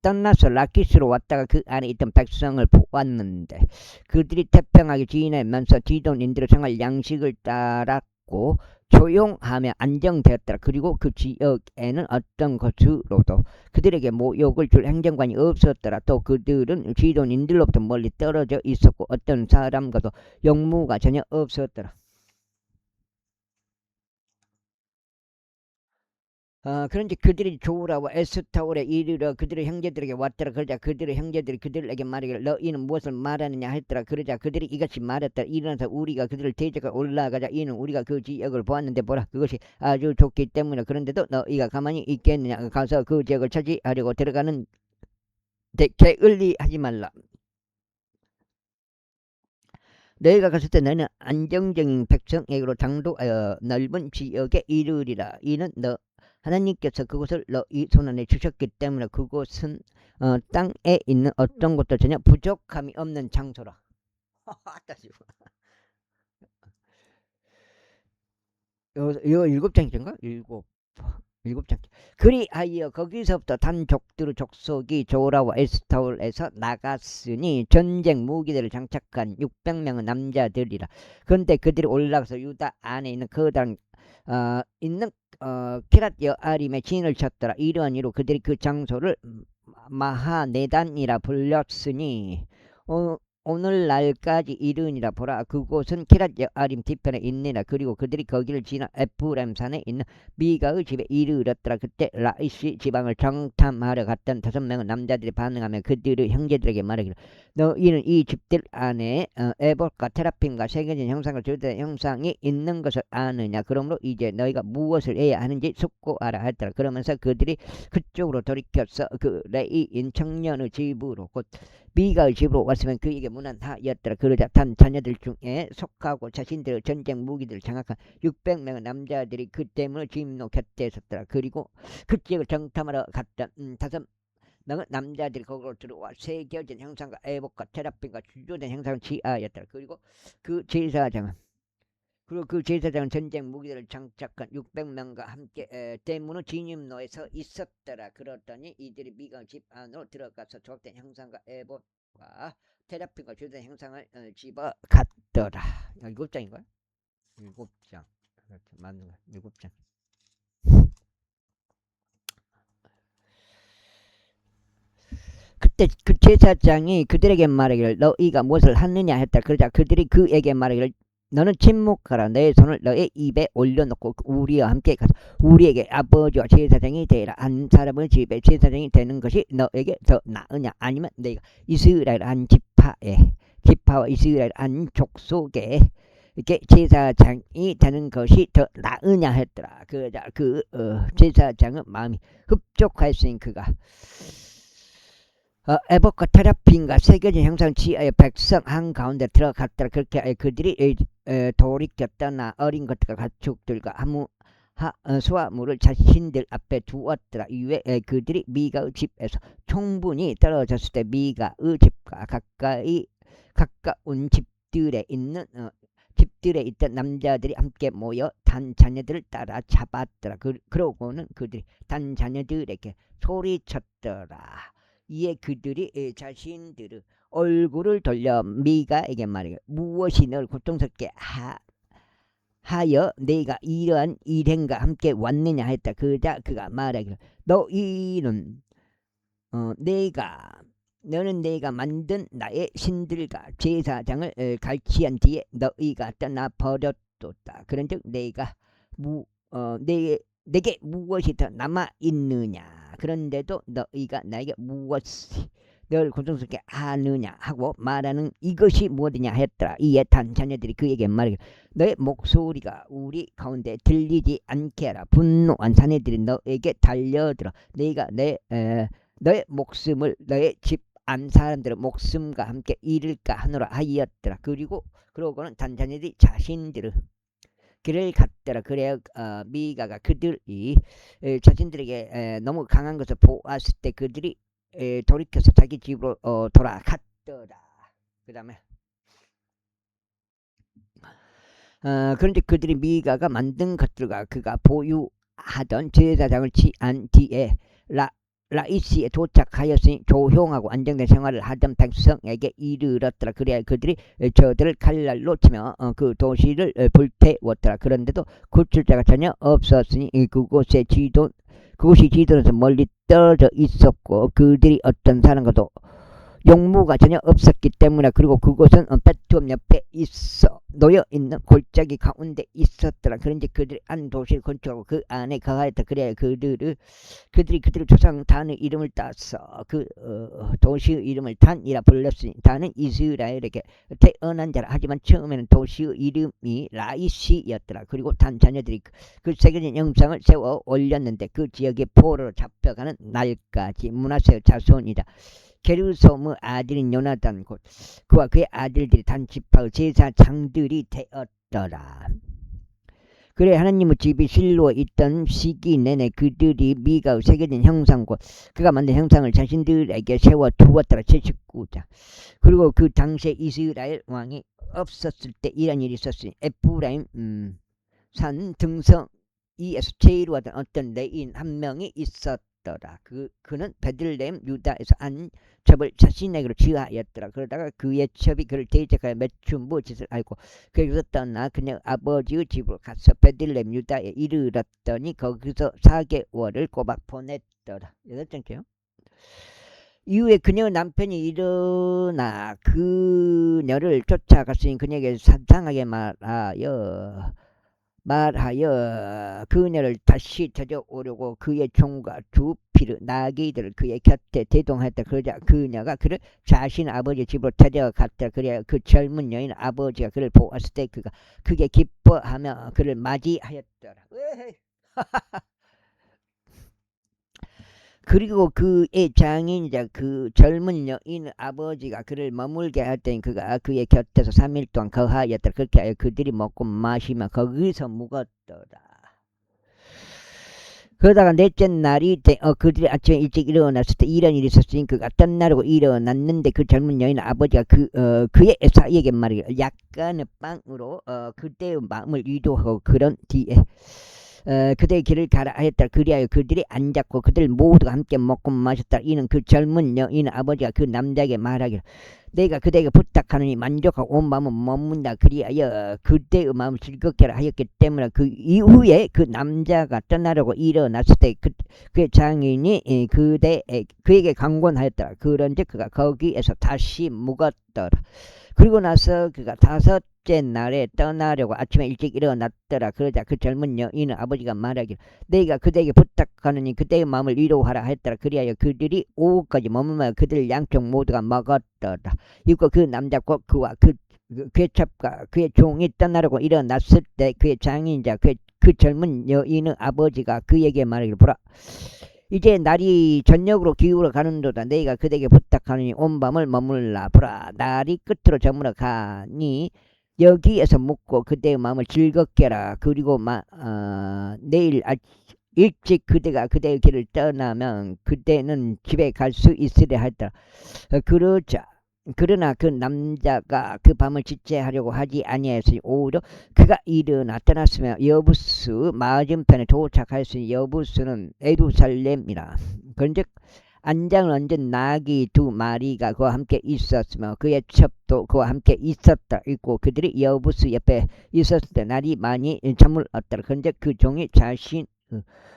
떠나서 라키스로 왔다가 그 안에 있던 백성을 보았는데 그들이 태평하게 지내면서 지도인들의 생활 양식을 따랐고 조용하며 안정되었더라. 그리고 그 지역에는 어떤 것으로도 그들에게 모욕을 줄 행정관이 없었더라. 또 그들은 지도인들로부터 멀리 떨어져 있었고 어떤 사람과도 용무가 전혀 없었더라. 그런지 그들이 조라와 에스타올에 이르러 그들의 형제들에게 왔더라. 그러자 그들의 형제들이 그들에게 말하기를 너희는 무엇을 말하느냐 했더라. 그러자 그들이 이같이 말했더라. 일어나서 우리가 그들을 대적하여 올라가자. 이는 우리가 그 지역을 보았는데 보라 그것이 아주 좋기 때문에 그런데도 너희가 가만히 있겠느냐. 가서 그 지역을 차지하려고 들어가는 데 게을리하지 말라. 너희가 갔을 때 너희는 안정적인 백성에게로 장도하여 넓은 지역에 이르리라. 이는 하나님께서 그곳을 너희 손안에 주셨기 때문에 그곳은 땅에 있는 어떤 것도 전혀 부족함이 없는 장소라. 이거 일곱 장인가? 일곱 장. 그리하여 거기서부터 단족들의 족속이 조라와 에스타올에서 나갔으니 전쟁 무기들을 장착한 600명의 남자들이라. 그런데 그들이 올라가서 유다 안에 있는 거단 있는 키랏 여아림에 진을 쳤더라. 이러한 이로 그들이 그 장소를 마하네단이라 불렸으니 오늘날까지 이르니라. 보라, 그곳은 키랏 여아림 뒤편에 있느니라. 그리고 그들이 거기를 지나 에프라임 산에 있는 미가의 집에 이르렀더라. 그때 라이시 지방을 정탐하러 갔던 5명의 남자들이 반응하며 그들의 형제들에게 말하기를, 너희는 이 집들 안에 에봇과 테라핌과 새겨진 형상과 주된 형상이 있는 것을 아느냐? 그러므로 이제 너희가 무엇을 해야 하는지 숙고하라 했더라. 그러면서 그들이 그쪽으로 돌이켰어 그 레이인 청년의 집으로 곧 미가의 집으로 왔으면 그에게 무난하였더라. 그러자 단 자녀들 중에 속하고 자신들의 전쟁 무기들을 장악한 600명의 남자들이 그 때문에 진노 곁에 섰더라. 그리고 그 지역을 정탐하러 갔던 5명의 남자들이 거기로 들어와 새겨진 형상과 에봇과 테라핌과 주조된 형상을 취하였더라. 그리고 그 제사장은 전쟁 무기들을 장착한 600명과 함께 대문의 진입로에 서 있었더라. 그렇더니 이들이 미가 집 안으로 들어가서 조각된 형상과 에봇과 테라핌과 주된 형상을 집어 갔더라. 7장인가요? 7장. 맞는 거. 7장. 그때 그 제사장이 그들에게 말하기를, 너희가 무엇을 하느냐 했다. 그러자 그들이 그에게 말하기를, 너는 침묵하라. 내 손을 너의 입에 올려놓고 우리와 함께 가서 우리에게 아버지와 제사장이 되라. 한 사람의 집에 제사장이 되는 것이 너에게 더 나으냐? 아니면 내가 이스라엘 한 지파와 이스라엘 한 족속에 이렇게 제사장이 되는 것이 더 나으냐 했더라. 그러자 제사장은 마음이 흡족하였으니 그가 에봇과 테라핌과 새겨진 형상 지하의 백성 한가운데 들어갔더라. 그렇게 그들이 돌이켰더나 어린 것들과 가축들과 수화물을 자신들 앞에 두었더라. 이외에 그들이 미가의 집에서 충분히 떨어졌을 때 미가의 집과 가까운 집들에 있던 남자들이 함께 모여 단 자녀들을 따라 잡았더라. 그러고는 그들이 단 자녀들에게 소리쳤더라. 이에 그들이 자신들의 얼굴을 돌려 미가에게 말하기를, 무엇이 너를 고통스럽게 하여 내가 이러한 일행과 함께 왔느냐 했다. 그러자 그가 말하기를, 너는 내가 만든 나의 신들과 제사장을 갈취한 뒤에 너희가 떠나 버렸도다. 그런즉 내게 무엇이 더 남아 있느냐? 그런데도 너희가 나에게 무엇이 너를 고통스럽게 하느냐 하고 말하는 이것이 무엇이냐 했더라. 이에 단 자녀들이 그에게 말하기를, 너의 목소리가 우리 가운데 들리지 않게 하라. 분노한 사내들이 너에게 달려들어 내가 너의 목숨을 너의 집 안 사람들의 목숨과 함께 잃을까 하노라 하였더라. 그러고는 단 자녀들이 자신들의 길을 갔더라. 그래야 미가가 그들이 자신들에게 너무 강한 것을 보았을 때 그들이 돌이켜서 자기 집으로 돌아갔더라. 그 다음에 그런데 그들이 미가가 만든 것들과 그가 보유하던 제사장을 취한 뒤에 라이시에 도착하였으니 조용하고 안정된 생활을 하던 백성에게 이르렀더라. 그래야 그들이 저들을 칼날로 치며 그 도시를 불태웠더라. 그런데도 구출 자가 전혀 없었으니 그곳이 지도에서 멀리 떨어져 있었고 그들이 어떤 사람과도 용무가 전혀 없었기 때문에, 그리고 그곳은 베트홈 옆에 놓여있는 골짜기 가운데 있었더라. 그런데 그들이 한 도시를 건축하고 그 안에 거하였다. 그래야 그들의 조상 단의 이름을 따서 그 도시의 이름을 단이라 불렀으니 단은 이스라엘에게 태어난 자라. 하지만 처음에는 도시의 이름이 라이시였더라. 그리고 단 자녀들이 그 새겨진 형상을 세워 올렸는데 그 지역의 포로로 잡혀가는 날까지 므낫세의 자손이다. 게르솜의 아들인 요나단 곧 그와 그의 아들들이 단 지파의 제사장들이 되었더라. 그래 하나님의 집이 실로에 있던 시기 내내 그들이 미가의 새겨진 형상 곧 그가 만든 형상을 자신들에게 세워두었더라. 79장. 그리고 그 당시에 이스라엘 왕이 없었을 때 이런 일이 있었으니 에프라임 산 등성이에서 제일하던 어떤 레인 한 명이 있었더라. 그는 베들레헴 유다에서 안첩을 자신에게로 지하였더라. 그러다가 그의 첩이 그를 대적하여 매춘 무엇을 알고 그에게서 떠나 그녀 아버지의 집으로 가서 베들레헴 유다에 이르렀더니 거기서 4개월을 꼬박 보냈더라. 8장째요. 이후에 그녀 남편이 일어나 그녀를 쫓아갔으니 그녀에게 산상하게 말하여 그녀를 다시 데려오려고 그의 종과 두 피르 나귀들을 그의 곁에 대동하였다. 그러자 그녀가 그를 자신 아버지 집으로 데려갔다. 그래야 그 젊은 여인 아버지가 그를 보았을 때 그가 크게 기뻐하며 그를 맞이하였더라. 그리고 그의 장인이자 그 젊은 여인 아버지가 그를 머물게 할 때는 그가 그의 곁에서 3일 동안 거하였더라. 그렇게 하여 그들이 먹고 마시며 거기서 묵었더라. 그러다가 넷째 날이 그들이 아침에 일찍 일어났을 때 이런 일이 있었으니 그가 떠나려고 일어났는데 그 젊은 여인 아버지가 그의 사이에게 말이야 약간의 빵으로 그때의 마음을 위로하고 그런 뒤에 그대의 길을 가라 하였다. 그리하여 그들이 앉았고 그들 모두가 함께 먹고 마셨다. 이는 그 젊은 여인 아버지가 그 남자에게 말하기를 내가 그대에게 부탁하느니 만족하고 온 마음은 머문다. 그리하여 그대의 마음을 즐겁게 하라 하였기 때문에 그 이후에 그 남자가 떠나려고 일어났을 때 그의 장인이 그에게 강권하였더라. 그런즉 그가 거기에서 다시 묵었더라. 그리고 나서 그가 5째 날에 떠나려고 아침에 일찍 일어났더라. 그러자 그 젊은 여인은 아버지가 말하기를 내가 그대에게 부탁하느니 그대의 마음을 위로하라 했더라. 그리하여 그들이 오후까지 머물며 그들 양쪽 모두가 먹었더라. 이고 그 남자과 그와 그의 첩과 그의 종이 떠나려고 일어났을 때 그의 장인이자 그 젊은 여인의 아버지가 그에게 말하기를 보라 이제 날이 저녁으로 기울어 가는도다. 내가 그대에게 부탁하느니 온 밤을 머물라. 보라 날이 끝으로 저물어 가니 여기에서 묵고 그대의 마음을 즐겁게 하라. 그리고 내일 일찍 그대가 그대의 길을 떠나면 그대는 집에 갈 수 있으려 했더라. 그러나 그 남자가 그 밤을 지체하려고 하지 아니하였으니 오히려 그가 일어나 떠났으며 여부스 맞은편에 도착하였으니 여부스는 에루살렘이라. 그런즉 안장을 얹은 나귀 2마리가 그와 함께 있었으며 그의 첩도 그와 함께 있었다. 있고 그들이 여부스 옆에 있었을 때 날이 많이 저물었더라. 그런즉 그 종이 자신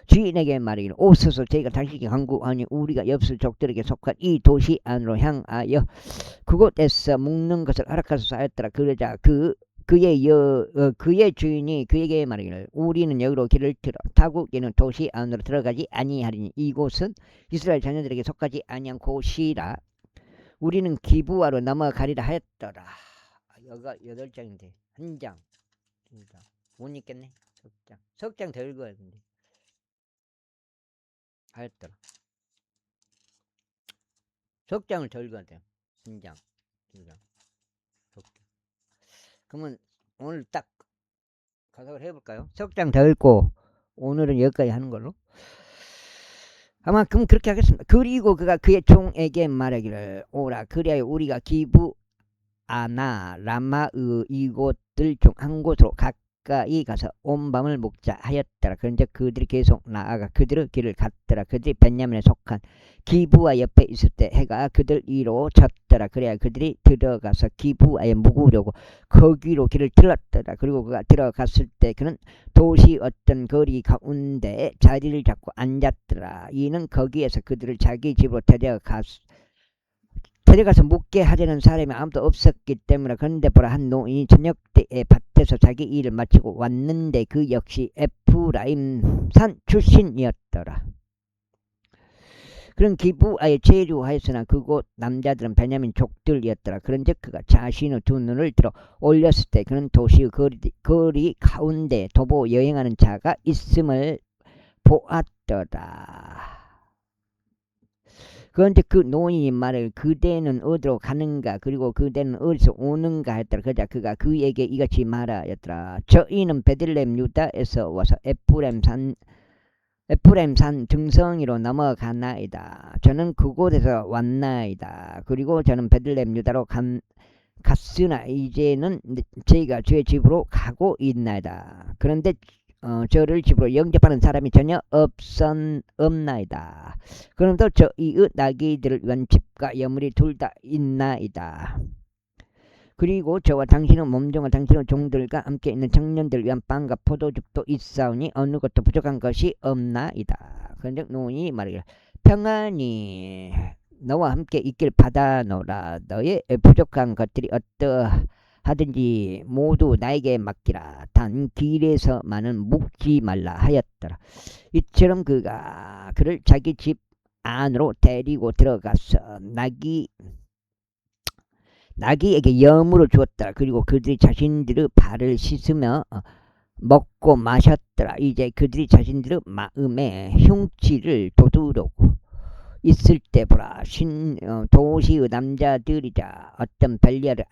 주인에게 말하기를 오소서 저희가 당신에게 간구하니 우리가 여부스 족들에게 속한 이 도시 안으로 향하여 그곳에서 묵는 것을 허락하소서 하였더라. 그러자 그의 주인이 그에게 말하기를 우리는 여기로 길을 틀어 타국에는 도시 안으로 들어가지 아니하리니 이곳은 이스라엘 자녀들에게 속하지 아니한 곳이라. 우리는 기브아로 넘어가리라 하였더라. 여기가 8장인데 한 장, 못 읽겠네. 석장 더 읽어야 되는데 하였더라. 석장을 더 읽어야 돼요. 한 장, 두 장, 석장. 그러면 오늘 딱 가석을 해볼까요? 석장 더 읽고 오늘은 여기까지 하는 걸로. 아마 그럼 그렇게 하겠습니다. 그리고 그가 그의 종에게 말하기를 오라 그리하여 우리가 기브아나 라마의 이곳들 중 한 곳으로 가까이 가서 온 밤을 묵자 하였더라. 그런데 그들이 계속 나아가 그들의 길을 갔더라. 그들이 벤야민에 속한 기브아 옆에 있을 때 해가 그들 위로 졌더라. 그래야 그들이 들어가서 기브아에 묵으려고 거기로 길을 들었더라. 그리고 그가 들어갔을 때 그는 도시 어떤 거리 가운데 자리를 잡고 앉았더라. 이는 거기에서 그들을 자기 집으로 데려가서 묵게 하려는 사람이 아무도 없었기 때문에. 그런데 보라 한 노인이 저녁 때에 밭에서 자기 일을 마치고 왔는데 그 역시 에프라임 산 출신이었더라. 그런 기브아에 체류하였으나 그곳 남자들은 베냐민 족들이었더라. 그런즉 그가 자신의 2눈을 들어 올렸을 때 그는 도시의 거리 가운데 도보 여행하는 자가 있음을 보았더라. 그런데 그 노인이 말을 그대는 어디로 가는가 그리고 그대는 어디서 오는가 했더라. 그러자 그가 그에게 이같이 말하였더라. 저희는 베들레헴 유다에서 와서 에프라임 산 등성이로 넘어가나이다. 저는 그곳에서 왔나이다. 그리고 저는 베들레헴 유다로 갔으나 이제는 저희가 주의 집으로 가고 있나이다. 그런데 저를 집으로 영접하는 사람이 전혀 없나이다. 그럼도 저 이의 나귀들을 위한 집과 여물이 둘 다 있나이다. 그리고 저와 당신의 몸종과 당신의 종들과 함께 있는 청년들을 위한 빵과 포도즙도 있사오니 어느 것도 부족한 것이 없나이다. 그런즉 노인이 말하기를 평안히 너와 함께 있길 받아노라. 너의 부족한 것들이 어떠하든지 모두 나에게 맡기라. 단 길에서만은 묵지 말라 하였더라. 이처럼 그가 그를 자기 집 안으로 데리고 들어가서 나귀에게 염으로 주었더라. 그리고 그들이 자신들의 발을 씻으며 먹고 마셨더라. 이제 그들이 자신들의 마음에 흉치를 돋우려고 있을 때 보라, 도시의 남자들이자 어떤 벨리알의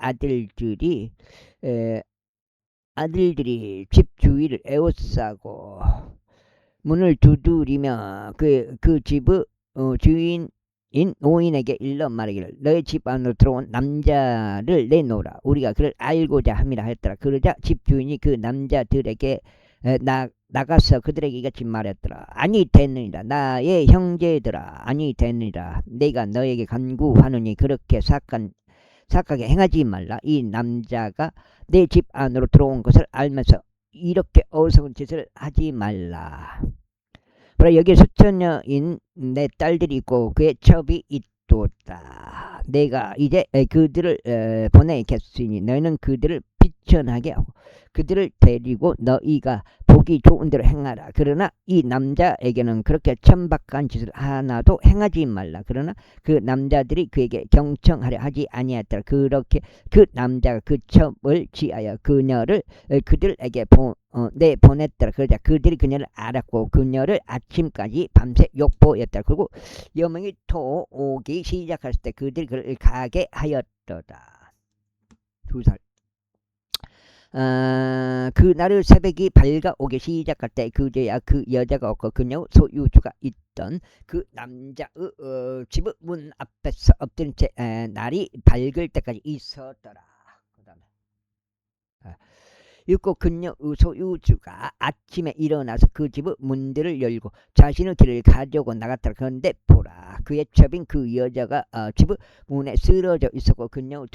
아들들이 집 주위를 에워싸고 문을 두드리며 그 집의 주인인 노인에게 일러 말하기를 너의 집 안으로 들어온 남자를 내놓으라. 우리가 그를 알고자 함이라 했더라. 그러자 집 주인이 그 남자들에게 나가서 그들에게 이같이 말했더라. 아니 되느니라. 나의 형제들아, 아니 되느니라. 내가 너에게 간구하노니 그렇게 사악하게 행하지 말라. 이 남자가 내 집 안으로 들어온 것을 알면서 이렇게 어리석은 짓을 하지 말라. 그러나 여기에 수천여인 내 딸들이 있고 그의 첩이 있도다. 내가 이제 그들을 보내겠으니 너희는 그들을 비천하게 하고 그들을 데리고 너희가 보기 좋은 대로 행하라. 그러나 이 남자에게는 그렇게 천박한 짓을 하나도 행하지 말라. 그러나 그 남자들이 그에게 경청하려 하지 아니하였더라. 그렇게 그 남자가 그 첩을 취하여 그녀를 그들에게 보냈더라. 그러자 그들이 그녀를 알았고 그녀를 아침까지 밤새 욕보였더라. 그리고 여명이 또 오기 시작했을 때 그들이 그를 가게 하였더라. 2살. 그날의 새벽이 밝아오기 시작할 때 그제야 그 여자가 없고 그녀 소유주가 있던 그 남자의 집의 문 앞에서 엎드린 채 날이 밝을 때까지 있었더라. 그 다음에 읽고 그녀의 소유주가 아침에 일어나서 그 집의 문들을 열고 자신의 길을 가져오고 나갔더라. 그런데 보라, 그의 첩인 그 여자가 집의 문에 쓰러져 있었고 그녀의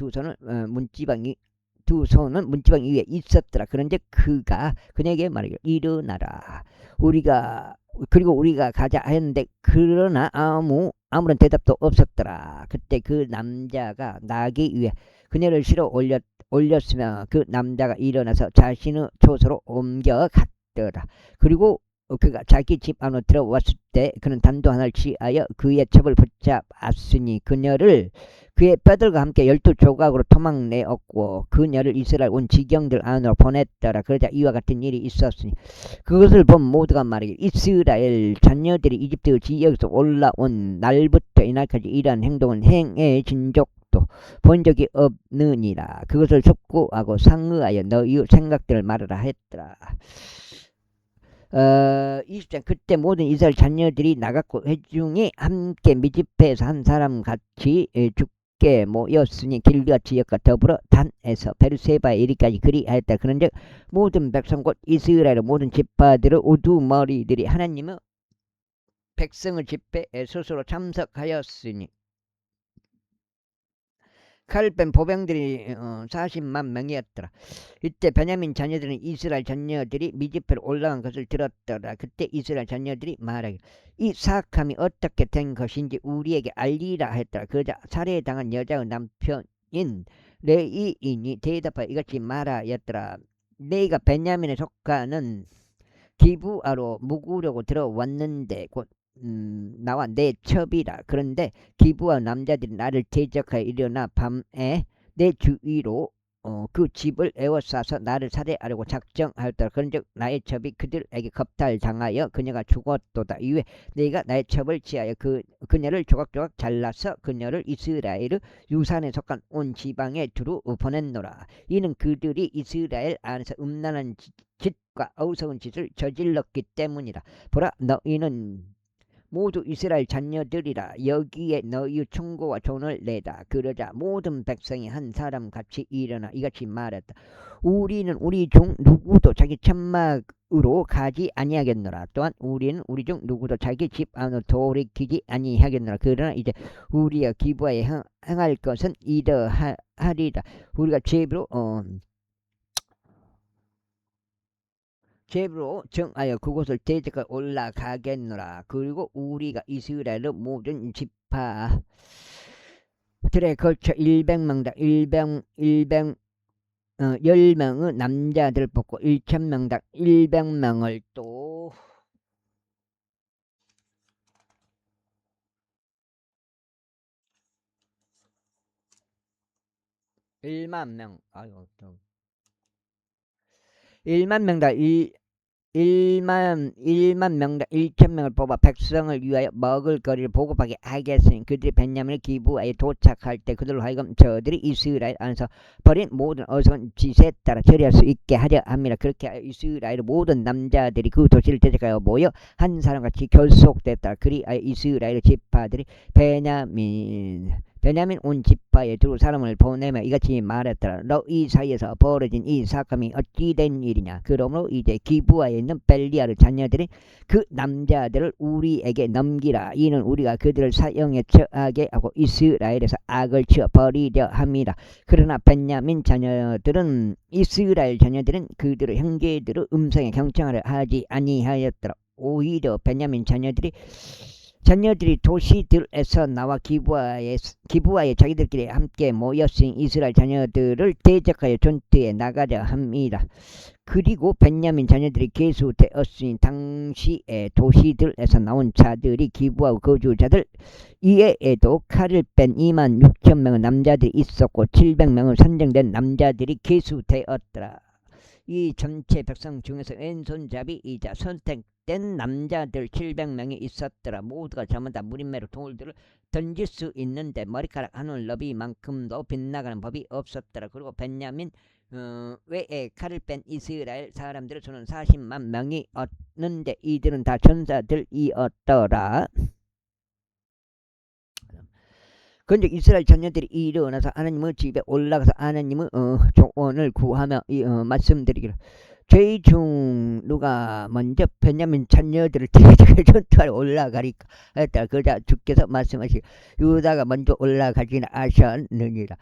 두 손은 문지방 위에 있었더라. 그런데 그가 그녀에게 말하기를 일어나라. 그리고 우리가 가자 하였는데 그러나 아무런 대답도 없었더라. 그때 그 남자가 나귀 위에 그녀를 실어 올렸으며 그 남자가 일어나서 자신의 초소로 옮겨갔더라. 그리고 그가 자기 집 안으로 들어왔을 때 그는 단도 하나를 취하여 그의 첩을 붙잡았으니 그녀를 그의 뼈들과 함께 12조각으로 토막내었고 그녀를 이스라엘 온 지경들 안으로 보냈더라. 그러자 이와 같은 일이 있었으니 그것을 본 모두가 말하기를 이스라엘 자녀들이 이집트 지역에서 올라온 날부터 이날까지 이러한 행동을 행해진 적도 본 적이 없느니라. 그것을 숙고하고 상의하여 너희의 생각들을 말하라 했더라. 20장. 그때 모든 이스라엘 자녀들이 나갔고 회중이 함께 미즈페에서 한 사람 같이 죽게 모였으니 길앗 지역과 더불어 단에서 베르세바에 이르기까지 그리하였다. 그런즉 모든 백성 곧 이스라엘의 모든 지파들의 우두머리들이 하나님의 백성의 집회에 스스로 참석하였으니 칼을 뺀 보병들이 40만 명이었더라. 이때 베냐민 자녀들은 이스라엘 자녀들이 미즈페로 올라간 것을 들었더라. 그때 이스라엘 자녀들이 말하기를 이 사악함이 어떻게 된 것인지 우리에게 알리라 했더라. 그러자 살해당한 여자의 남편인 레이인이 대답하여 이같이 말하였더라. 내가 베냐민에 속하는 기브아로 묵으려고 들어왔는데 곧 나와 내 첩이라. 그런데 기브아 남자들이 나를 대적하여 일어나 밤에 내 주위로 그 집을 에워싸서 나를 살해하려고 작정하였더라. 그런즉 나의 첩이 그들에게 겁탈당하여 그녀가 죽었도다. 이후에 내가 나의 첩을 취하여 그녀를 조각조각 잘라서 그녀를 이스라엘의 유산에 속한 온 지방에 두루 보냈노라. 이는 그들이 이스라엘 안에서 음란한 짓과 어리석은 짓을 저질렀기 때문이라. 보라, 너희는 모두 이스라엘 자녀들이라 여기에 너희 충고와 존을 내다. 그러자 모든 백성이 한 사람 같이 일어나 이같이 말했다. 우리는 우리 중 누구도 자기 천막으로 가지 아니하겠노라. 또한 우리는 우리 중 누구도 자기 집 안으로 돌이키지 아니하겠노라. 그러나 이제 우리가 기부하에 행할 것은 이러하리라. 우리가 제부로 정하여 그곳을 대적하여 올라가겠노라. 그리고 우리가 이스라엘의 모든 지파들에 걸쳐 100명당 10명의 남자들 뽑고 1000명당 100명을 또 1만 명 1만 명당 1만 명당 1000명을 뽑아 백성을 위하여 먹을 거리를 보급하게 하겠으니 그들이 베냐민의 기부하에 도착할 때 그들로 하여금 저들이 이스라엘 안에서 버린 모든 어리석은 짓에 따라 처리할 수 있게 하려 합니다. 그렇게 하여 이스라엘의 모든 남자들이 그 도시를 대적하여 모여 한 사람같이 결속됐다. 그리하여 이스라엘의 지파들이 베냐민 온 지파에 두 사람을 보내며 이같이 말했더라. 너희 사이에서 벌어진 이 사건이 어찌 된 일이냐. 그러므로 이제 기부하에 있는 벨리아의 자녀들이 그 남자들을 우리에게 넘기라. 이는 우리가 그들을 사형에 처하게 하고 이스라엘에서 악을 치어 버리려 합니다. 그러나 이스라엘 자녀들은 그들의 형제들의 음성에 경청하려 하지 아니하였더라. 오히려 베냐민 자녀들이 도시들에서 나와 기부하에 자기들끼리 함께 모였으니 이스라엘 자녀들을 대적하여 전투에 나가려 합니다. 그리고 베냐민 자녀들이 계수되었으니 당시에 도시들에서 나온 자들이 기부하고 거주자들 이외에도 칼을 뺀 26,000명의 남자들이 있었고 700명의 선정된 남자들이 계수되었더라. 이 전체 백성 중에서 왼손잡이이자 선택된 남자들 700명이 있었더라. 모두가 전부 다 무림매로 돌들을 던질 수 있는데 머리카락 하늘 너비만큼도 빗나가는 법이 없었더라. 그리고 베냐민 외에 칼을 뺀 이스라엘 사람들의 수는 40만 명이었는데 이들은 다 전사들이었더라. 그런데 이스라엘 자녀들이 일어나서 하나님의 집에 올라가서 하나님의 조언을 구하며 말씀드리기를 저희 중 누가 먼저 베냐민 자녀들을 대적해 전투하러 올라가리까 했다. 그러자 주께서 말씀하시기를 유다가 먼저 올라가지는 아셨느니라.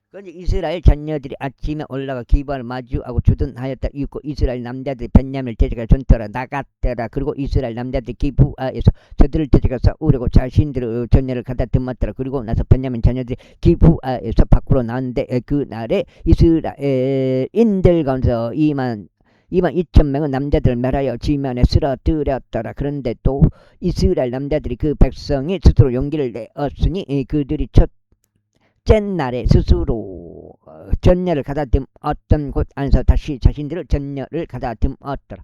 그런데 이스라엘 자녀들이 아침에 올라가 기부하를 마주하고 주둔하였다. 있고 이스라엘 남자들이 베냐민을 대적하여 전투하러 나갔더라. 그리고 이스라엘 남자들이 기부하에서 저들을 대적하여 싸우려고 자신들의 전열을 갖다 듬었더라. 그리고 나서 베냐민 자녀들이 기부하에서 밖으로 나왔는데 그날에 이스라엘인들 가운데서 22,000명의 남자들을 멸하여 지면에 쓰러뜨렸더라. 그런데 또 이스라엘 남자들이 그 백성이 스스로 용기를 내었으니 그들이 첫째 날에 스스로 전열을 가다듬었던 곳 안에서 다시 자신들의 전열을 가다듬었더라.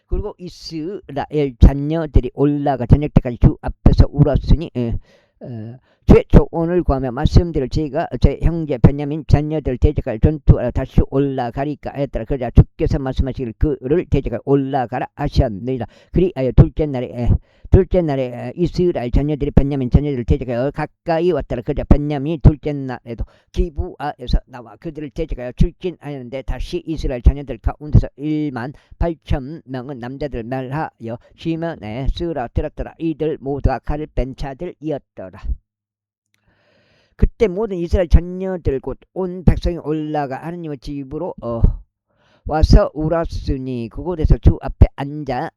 그리고 이스라엘 자녀들이 올라가 저녁 때까지 주 앞에서 울었으니 제 조언을 구하며 말씀드릴 제가 제 형제 베냐민 자녀들 대적하여 전투하러 다시 올라가리까 했더라. 그러자 주께서 말씀하시기를 그를 대적하여 올라가라 하셨느니라. 그리하여 둘째 날에 이스라엘 자녀들이 베냐민 자녀들을 대적하여 가까이 왔더라. 그러자 베냐민이 둘째 날에도 기부하에서 나와 그들을 대적하여 출진하였는데 다시 이스라엘 자녀들 가운데서 18,000명은 남자들을 멸하여 시면에 쓰러뜨렸더라. 이들 모두가 칼을 뺀 자들이었더라. 그때 모든 이스라엘 자녀들 곧 온 백성이 올라가 하나님의 집으로 와서 울었으니 그곳에서 주 앞에 앉아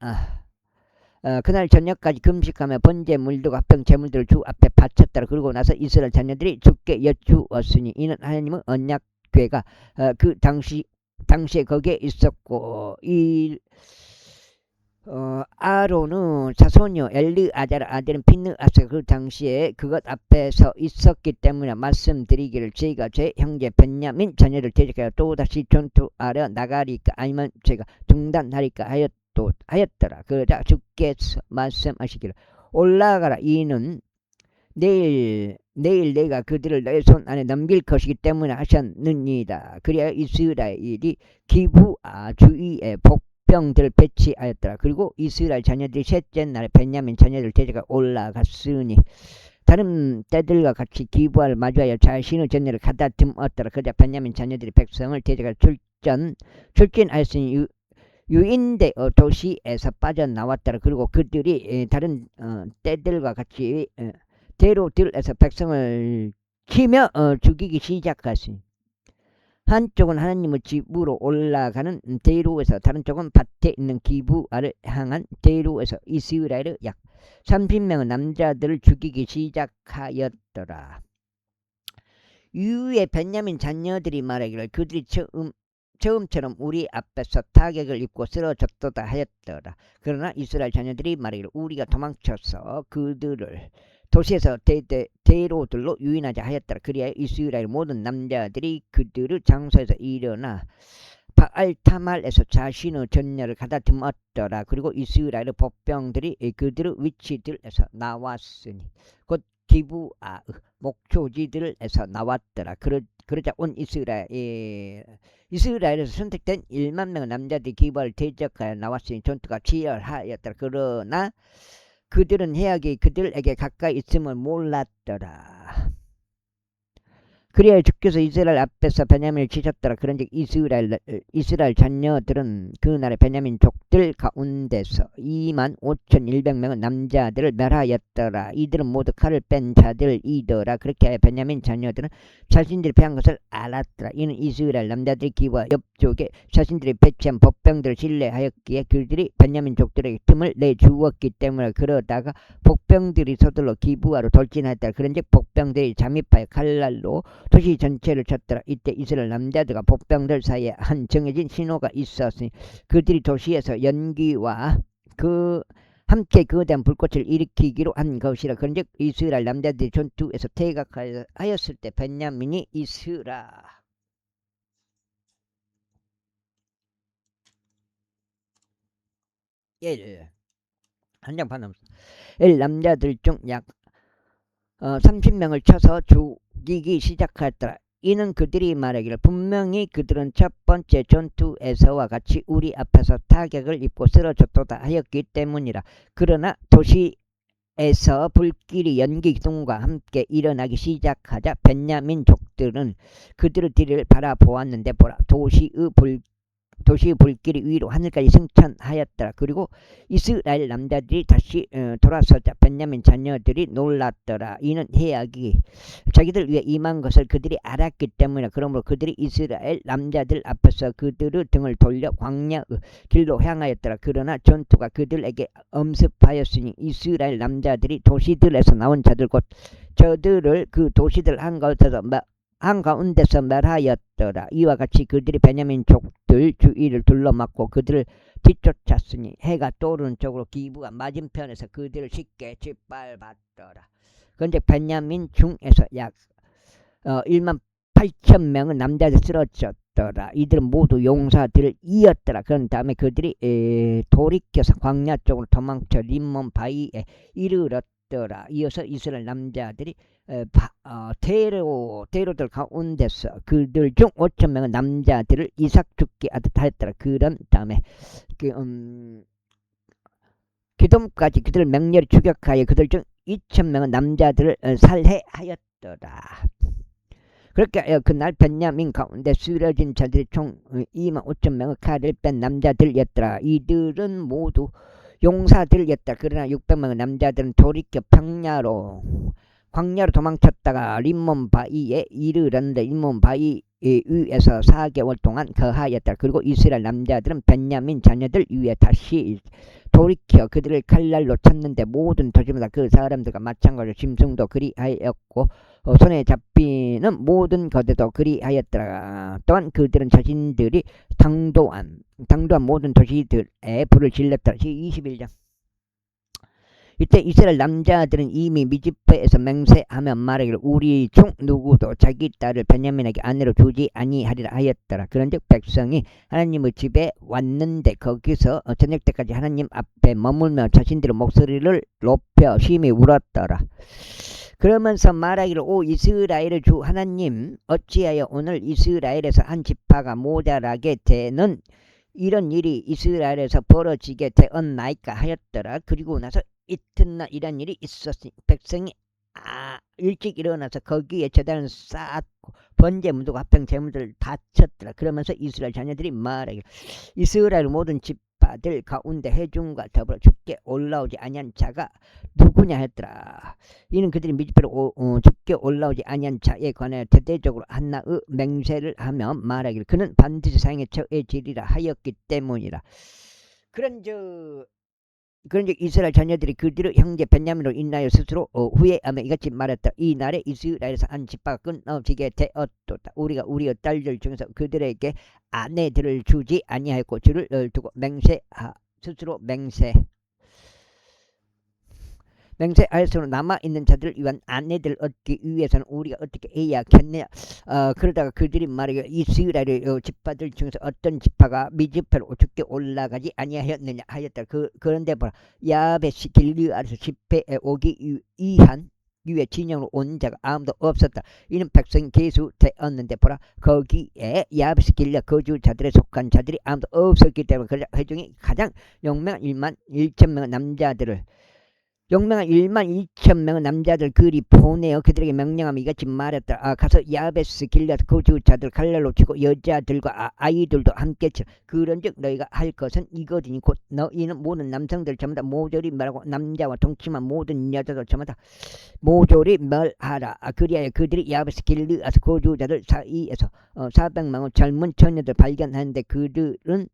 그날 저녁까지 금식하며 번제 물들과 합병 제물들을 주 앞에 바쳤더라. 그리고 나서 이스라엘 자녀들이 주께 여쭈었으니 이는 하나님의 언약궤가 그 당시에 거기에 있었고 아론의 자손이요 엘르아잘 아들은 핀느아스가 그 당시에 그것 앞에서 있었기 때문에 말씀드리기를 제가 제 형제 베냐민 자녀를 대적하여 또다시 전투하러 나가리까 아니면 제가 중단하리까 하였더라. 그러자 주께서 말씀하시기를 올라가라. 이는 내일 내가 그들을 내 손 안에 넘길 것이기 때문에 하셨느니라. 그리하여 이스라엘이 기부아 주위에 복병들을 배치하였더라. 그리고 이스라엘 자녀들이 셋째 날에 베냐민 자녀들 대제가 올라갔으니 다른 때들과 같이 기부하를 마주하여 자신의 전례를 가다듬었더라. 그러자 베냐민 자녀들이 백성을 대제가 출진하였으니 유인대 도시에서 빠져나왔더라. 그리고 그들이 다른 때들과 같이 대로들에서 백성을 치며 죽이기 시작하시니 한쪽은 하나님의 집으로 올라가는 대로에서 다른 쪽은 밭에 있는 기브아를 향한 대로에서 이스라엘의 약 30명의 남자들을 죽이기 시작하였더라. 이후에 베냐민 자녀들이 말하기를 그들이 처음처럼 우리 앞에서 타격을 입고 쓰러졌도다 하였더라. 그러나 이스라엘 자녀들이 말하기를 우리가 도망쳐서 그들을 도시에서 대로들로 유인하자 하였더라. 그리하여 이스라엘 모든 남자들이 그들의 장소에서 일어나 바알타말에서 자신의 전녀를 가다듬었더라. 그리고 이스라엘의 복병들이 그들의 위치들에서 나왔으니 곧 기브아 목초지들에서 나왔더라. 그러자 온 이스라엘에서 선택된 1만 명의 남자들이 기브아를 대적하여 나왔으니 전투가 치열하였더라. 그러나 그들은 해악이 그들에게 가까이 있음을 몰랐더라. 그리하여 주께서 이스라엘 앞에서 베냐민을 치셨더라. 그런즉 이스라엘 자녀들은 그날에 베냐민 족들 가운데서 25,100명의 남자들을 멸하였더라. 이들은 모두 칼을 뺀 자들이더라. 그렇게 하여 베냐민 자녀들은 자신들이 패한 것을 알았더라. 이는 이스라엘 남자들이 기브아 옆쪽에 자신들이 배치한 복병들을 신뢰하였기에 그들이 베냐민 족들에게 틈을 내주었기 때문에 그러다가 복병들이 서둘러 기브아로 돌진하였더라. 그런즉 복병들이 잠입하여 칼날로 도시 전체를 쳤더라. 이때 이스라엘 남자들과 복병들 사이에 한 정해진 신호가 있었으니 그들이 도시에서 연기와 함께 거대한 불꽃을 일으키기로 한 것이라. 그런즉 이스라엘 남자들이 전투에서 퇴각하였을 때 베냐민이 한장판 남자들 중 약 30명을 쳐서 죽이기 시작하였더라. 이는 그들이 말하기를 분명히 그들은 첫 번째 전투에서와 같이 우리 앞에서 타격을 입고 쓰러졌도다 하였기 때문이라. 그러나 도시에서 불길이 연기 기둥과 함께 일어나기 시작하자 베냐민 족들은 그들의 뒤를 바라보았는데 보라, 도시의 불길이 위로 하늘까지 승천하였더라. 그리고 이스라엘 남자들이 다시 돌아서자 베냐민 자녀들이 놀랐더라. 이는 해악이 자기들 위해 임한 것을 그들이 알았기 때문이라. 그러므로 그들이 이스라엘 남자들 앞에서 그들의 등을 돌려 광야의 길로 향하였더라. 그러나 전투가 그들에게 엄습하였으니 이스라엘 남자들이 도시들에서 나온 자들 곧 저들을 그 도시들 한가운데서 멸하였더라. 이와 같이 그들이 베냐민 족들 주위를 둘러막고 그들을 뒤쫓았으니 해가 떠오르는 쪽으로 기브아 맞은편에서 그들을 쉽게 짓밟았더라. 그런데 베냐민 중에서 약 18,000명의 남자들이 쓰러졌더라. 이들은 모두 용사들이었더라. 그런 다음에 그들이 돌이켜서 광야 쪽으로 도망쳐 림몬 바위에 이르렀더라. 이어서 이스라엘 남자들이 대로들 가운데서 그들 중 5,000명의 남자들을 이삭 죽게 하였더라. 그런 다음에 기돔까지 그들을 맹렬히 추격하여 그들 중 2,000명의 남자들을 살해하였더라. 그렇게 하여 그날 베냐민 가운데 쓰러진 자들이 총 25,000명의 칼을 뺀 남자들이었더라. 이들은 모두 용사들이었다. 그러나 600명의 남자들은 돌이켜 광야로 도망쳤다가 림몬 바위에 이르렀는데 림몬 바위 위에서 4개월 동안 거하였다. 그리고 이스라엘 남자들은 베냐민 자녀들 위에 다시 돌이켜 그들을 칼날로 쳤는데 모든 도시마다 그 사람들과 마찬가지로 짐승도 그리하였고 손에 잡히는 모든 것에도 그리하였더라. 또한 그들은 자신들이 당도한 모든 도시들에 불을 질렀더라. 21장. 이때 이스라엘 남자들은 이미 미즈파에서 맹세하며 말하기를 우리 중 누구도 자기 딸을 베냐민에게 아내로 주지 아니하리라 하였더라. 그런즉 백성이 하나님의 집에 왔는데 거기서 저녁 때까지 하나님 앞에 머물며 자신들의 목소리를 높여 심히 울었더라. 그러면서 말하기를 오 이스라엘의 주 하나님, 어찌하여 오늘 이스라엘에서 한 지파가 모자라게 되는 이런 일이 이스라엘에서 벌어지게 되었나이까 하였더라. 그리고 나서 이튿날 이런 일이 있었으니 백성이 일찍 일어나서 거기에 제단을 쌓았고 번제 문제고 합평 제물들을 바쳤더라. 그러면서 이스라엘 자녀들이 말하기를 이스라엘 모든 집파들 가운데 회중과 더불어 죽게 올라오지 아니한 자가 누구냐 했더라. 이는 그들이 미즈페로 죽게 올라오지 아니한 자에 관하여 대대적으로 한나의 맹세를 하며 말하기를 그는 반드시 사형에 처해지리라 하였기 때문이라. 그런즉 이스라엘 자녀들이 그들의 형제 베냐민으로 인하여 스스로 후회하며 이같이 말했다. 이 날에 이스라엘에서 한 집파가 끊어지게 되었도다. 우리가 우리의 딸들 중에서 그들에게 아내들을 주지 아니하였고 주를 두고 스스로 맹세하였으므로 남아있는 자들을 위한 아내들을 얻기 위해서는 우리가 어떻게 해야겠느냐. 그러다가 그들이 말하기를 이스라엘의 집파들 중에서 어떤 집파가 미즈페로 죽게 올라가지 아니하였느냐 하였다. 그런데 보라 야베시 길르앗에서 집회에 오기 위한 위에 진영으로 온 자가 아무도 없었다. 이는 백성이 계수되었는데 보라 거기에 야베시 길르앗 거주자들에 속한 자들이 아무도 없었기 때문에 그 회중이 가장 용맹한 1만 1천 명의 남자들을 용맹한 1만 2천 명의 남자들 그리 보내어 그들에게 명령하며 이같이 말했다. 가서 야베스 길앗 거주자들 갈랄로 치고 여자들과 아이들도 함께 치라. 그런즉 너희가 할 것은 이거더니 곧 너희는 모든 남성들 전부 다 모조리 멸하고 남자와 동침한 모든 여자들 전부 다 모조리 멸하라. 그리하여 그들이 야베스 길앗 거주자들 사이에서 400명의 젊은 처녀들 발견하는데 그들은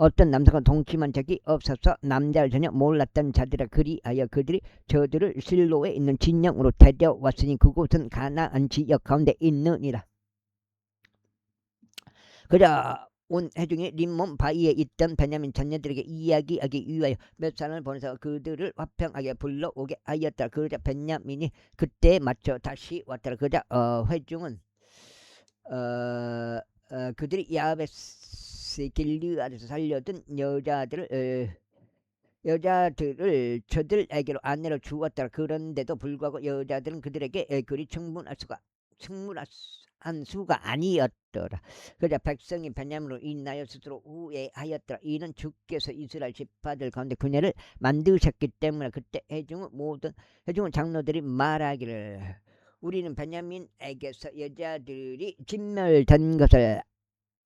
어떤 남성과 동침한 적이 없어서 남자를 전혀 몰랐던 자들아. 그리하여 그들이 저들을 실로에 있는 진영으로 데려왔으니 그곳은 가나안 지역 가운데 있느니라. 그자 온 회중이 림몬 바위에 있던 베냐민 자녀들에게 이야기하기 위하여 몇 사람을 보내서 그들을 화평하게 불러오게 하였다. 그러자 베냐민이 그때에 맞춰 다시 왔더라. 그러자 회중은 그들이 야베스 길르앗에서 살려둔 여자들을 저들에게로 아내로 주었더라. 그런데도 불구하고 여자들은 그들에게 그리 충분한 수가 아니었더라. 그러자 백성이 베냐민으로 인하여 스스로 후회하였더라. 이는 주께서 이스라엘 집파들 가운데 그녀를 만드셨기 때문에. 그때 모든 회중은 장로들이 말하기를 우리는 베냐민에게서 여자들이 진멸된 것을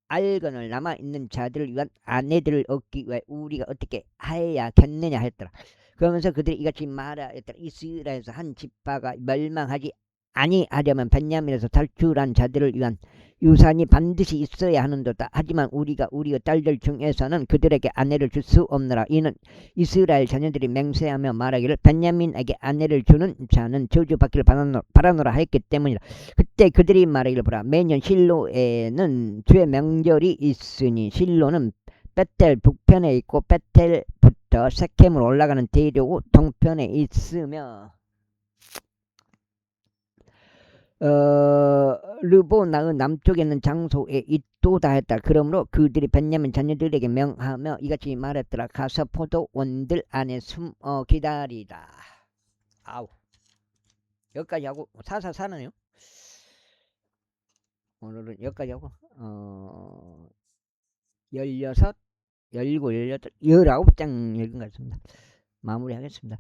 알거늘 남아있는 자들을 위한 아내들을 얻기 위해 우리가 어떻게 해야겠느냐 했더라. 그러면서 그들이 이같이 말하였더라. 이스라엘에서 한 집파가 멸망하지 아니하려면 베냐민에서 탈출한 자들을 위한 유산이 반드시 있어야 하는도다. 하지만 우리가 우리의 딸들 중에서는 그들에게 아내를 줄 수 없느라. 이는 이스라엘 자녀들이 맹세하며 말하기를 베냐민에게 아내를 주는 자는 저주받기를 바라노라 했기 때문이라. 그때 그들이 말하기를 보라 매년 실로에는 주의 명절이 있으니 실로는 베텔 북편에 있고 베텔부터 세켐으로 올라가는 대륙 동편에 있으며 르보나의 남쪽에 있는 장소에 있도다 했다. 그러므로 그들이 베냐민 자녀들에게 명하며 이같이 말했더라. 가서 포도원들 안에 숨어 기다리라. 여기까지 하고 사네요. 오늘은 여기까지 하고 16, 17, 18, 19장 읽은 것 같습니다. 마무리하겠습니다.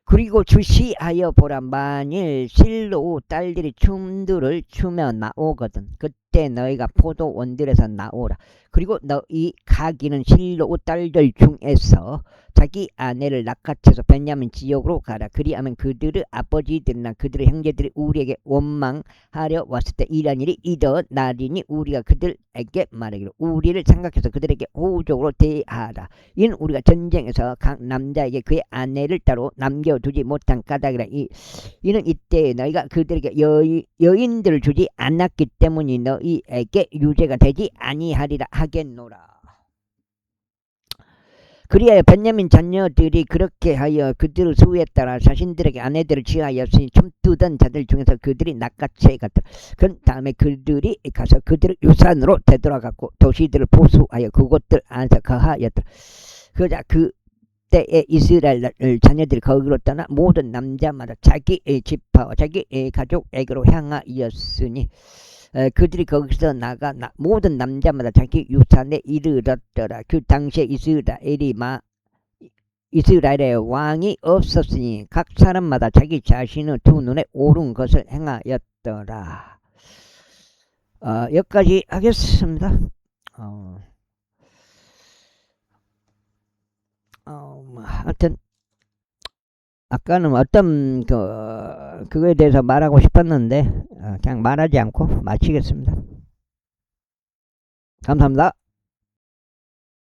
그리고 주시하여 보라 만일 실로 딸들이 춤들을 추며 나오거든 그때 너희가 포도원들에서 나오라. 그리고 너희 가기는 실로 딸들 중에서 자기 아내를 낚아채서 베냐민 지역으로 가라. 그리하면 그들의 아버지들이나 그들의 형제들이 우리에게 원망하려 왔을 때 이런 일이 일어나리니 우리가 그들에게 말하기를 우리를 생각해서 그들에게 호적으로 대하라. 이는 우리가 전쟁에서 각 남자에게 그의 아내를 따로 남겨두지 못한 까닭이라. 이는 이때 너희가 그들에게 여인들을 주지 않았기 때문이 너희에게 유죄가 되지 아니하리라 하겠노라. 그리하여 베냐민 자녀들이 그렇게 하여 그들의 수에 따라 자신들에게 아내들을 취하였으니 춤추던 자들 중에서 그들이 낚아채 갔더라. 그 다음에 그들이 가서 그들을 유산으로 되돌아갔고 도시들을 보수하여 그곳들 안에서 거하였더라. 그러자 그때에 이스라엘 자녀들이 거기로 떠나 모든 남자마다 자기 집파와 자기 가족에게로 향하였으니 그들이 거기서 나가 모든 남자마다 자기 유산에 이르렀더라. 그 당시에 이스라엘의 왕이 없었으니 각 사람마다 자기 자신의 두 눈에 옳은 것을 행하였더라. 여기까지 하겠습니다. 하여튼 아까는 어떤 그거에 대해서 말하고 싶었는데 그냥 말하지 않고 마치겠습니다. 감사합니다.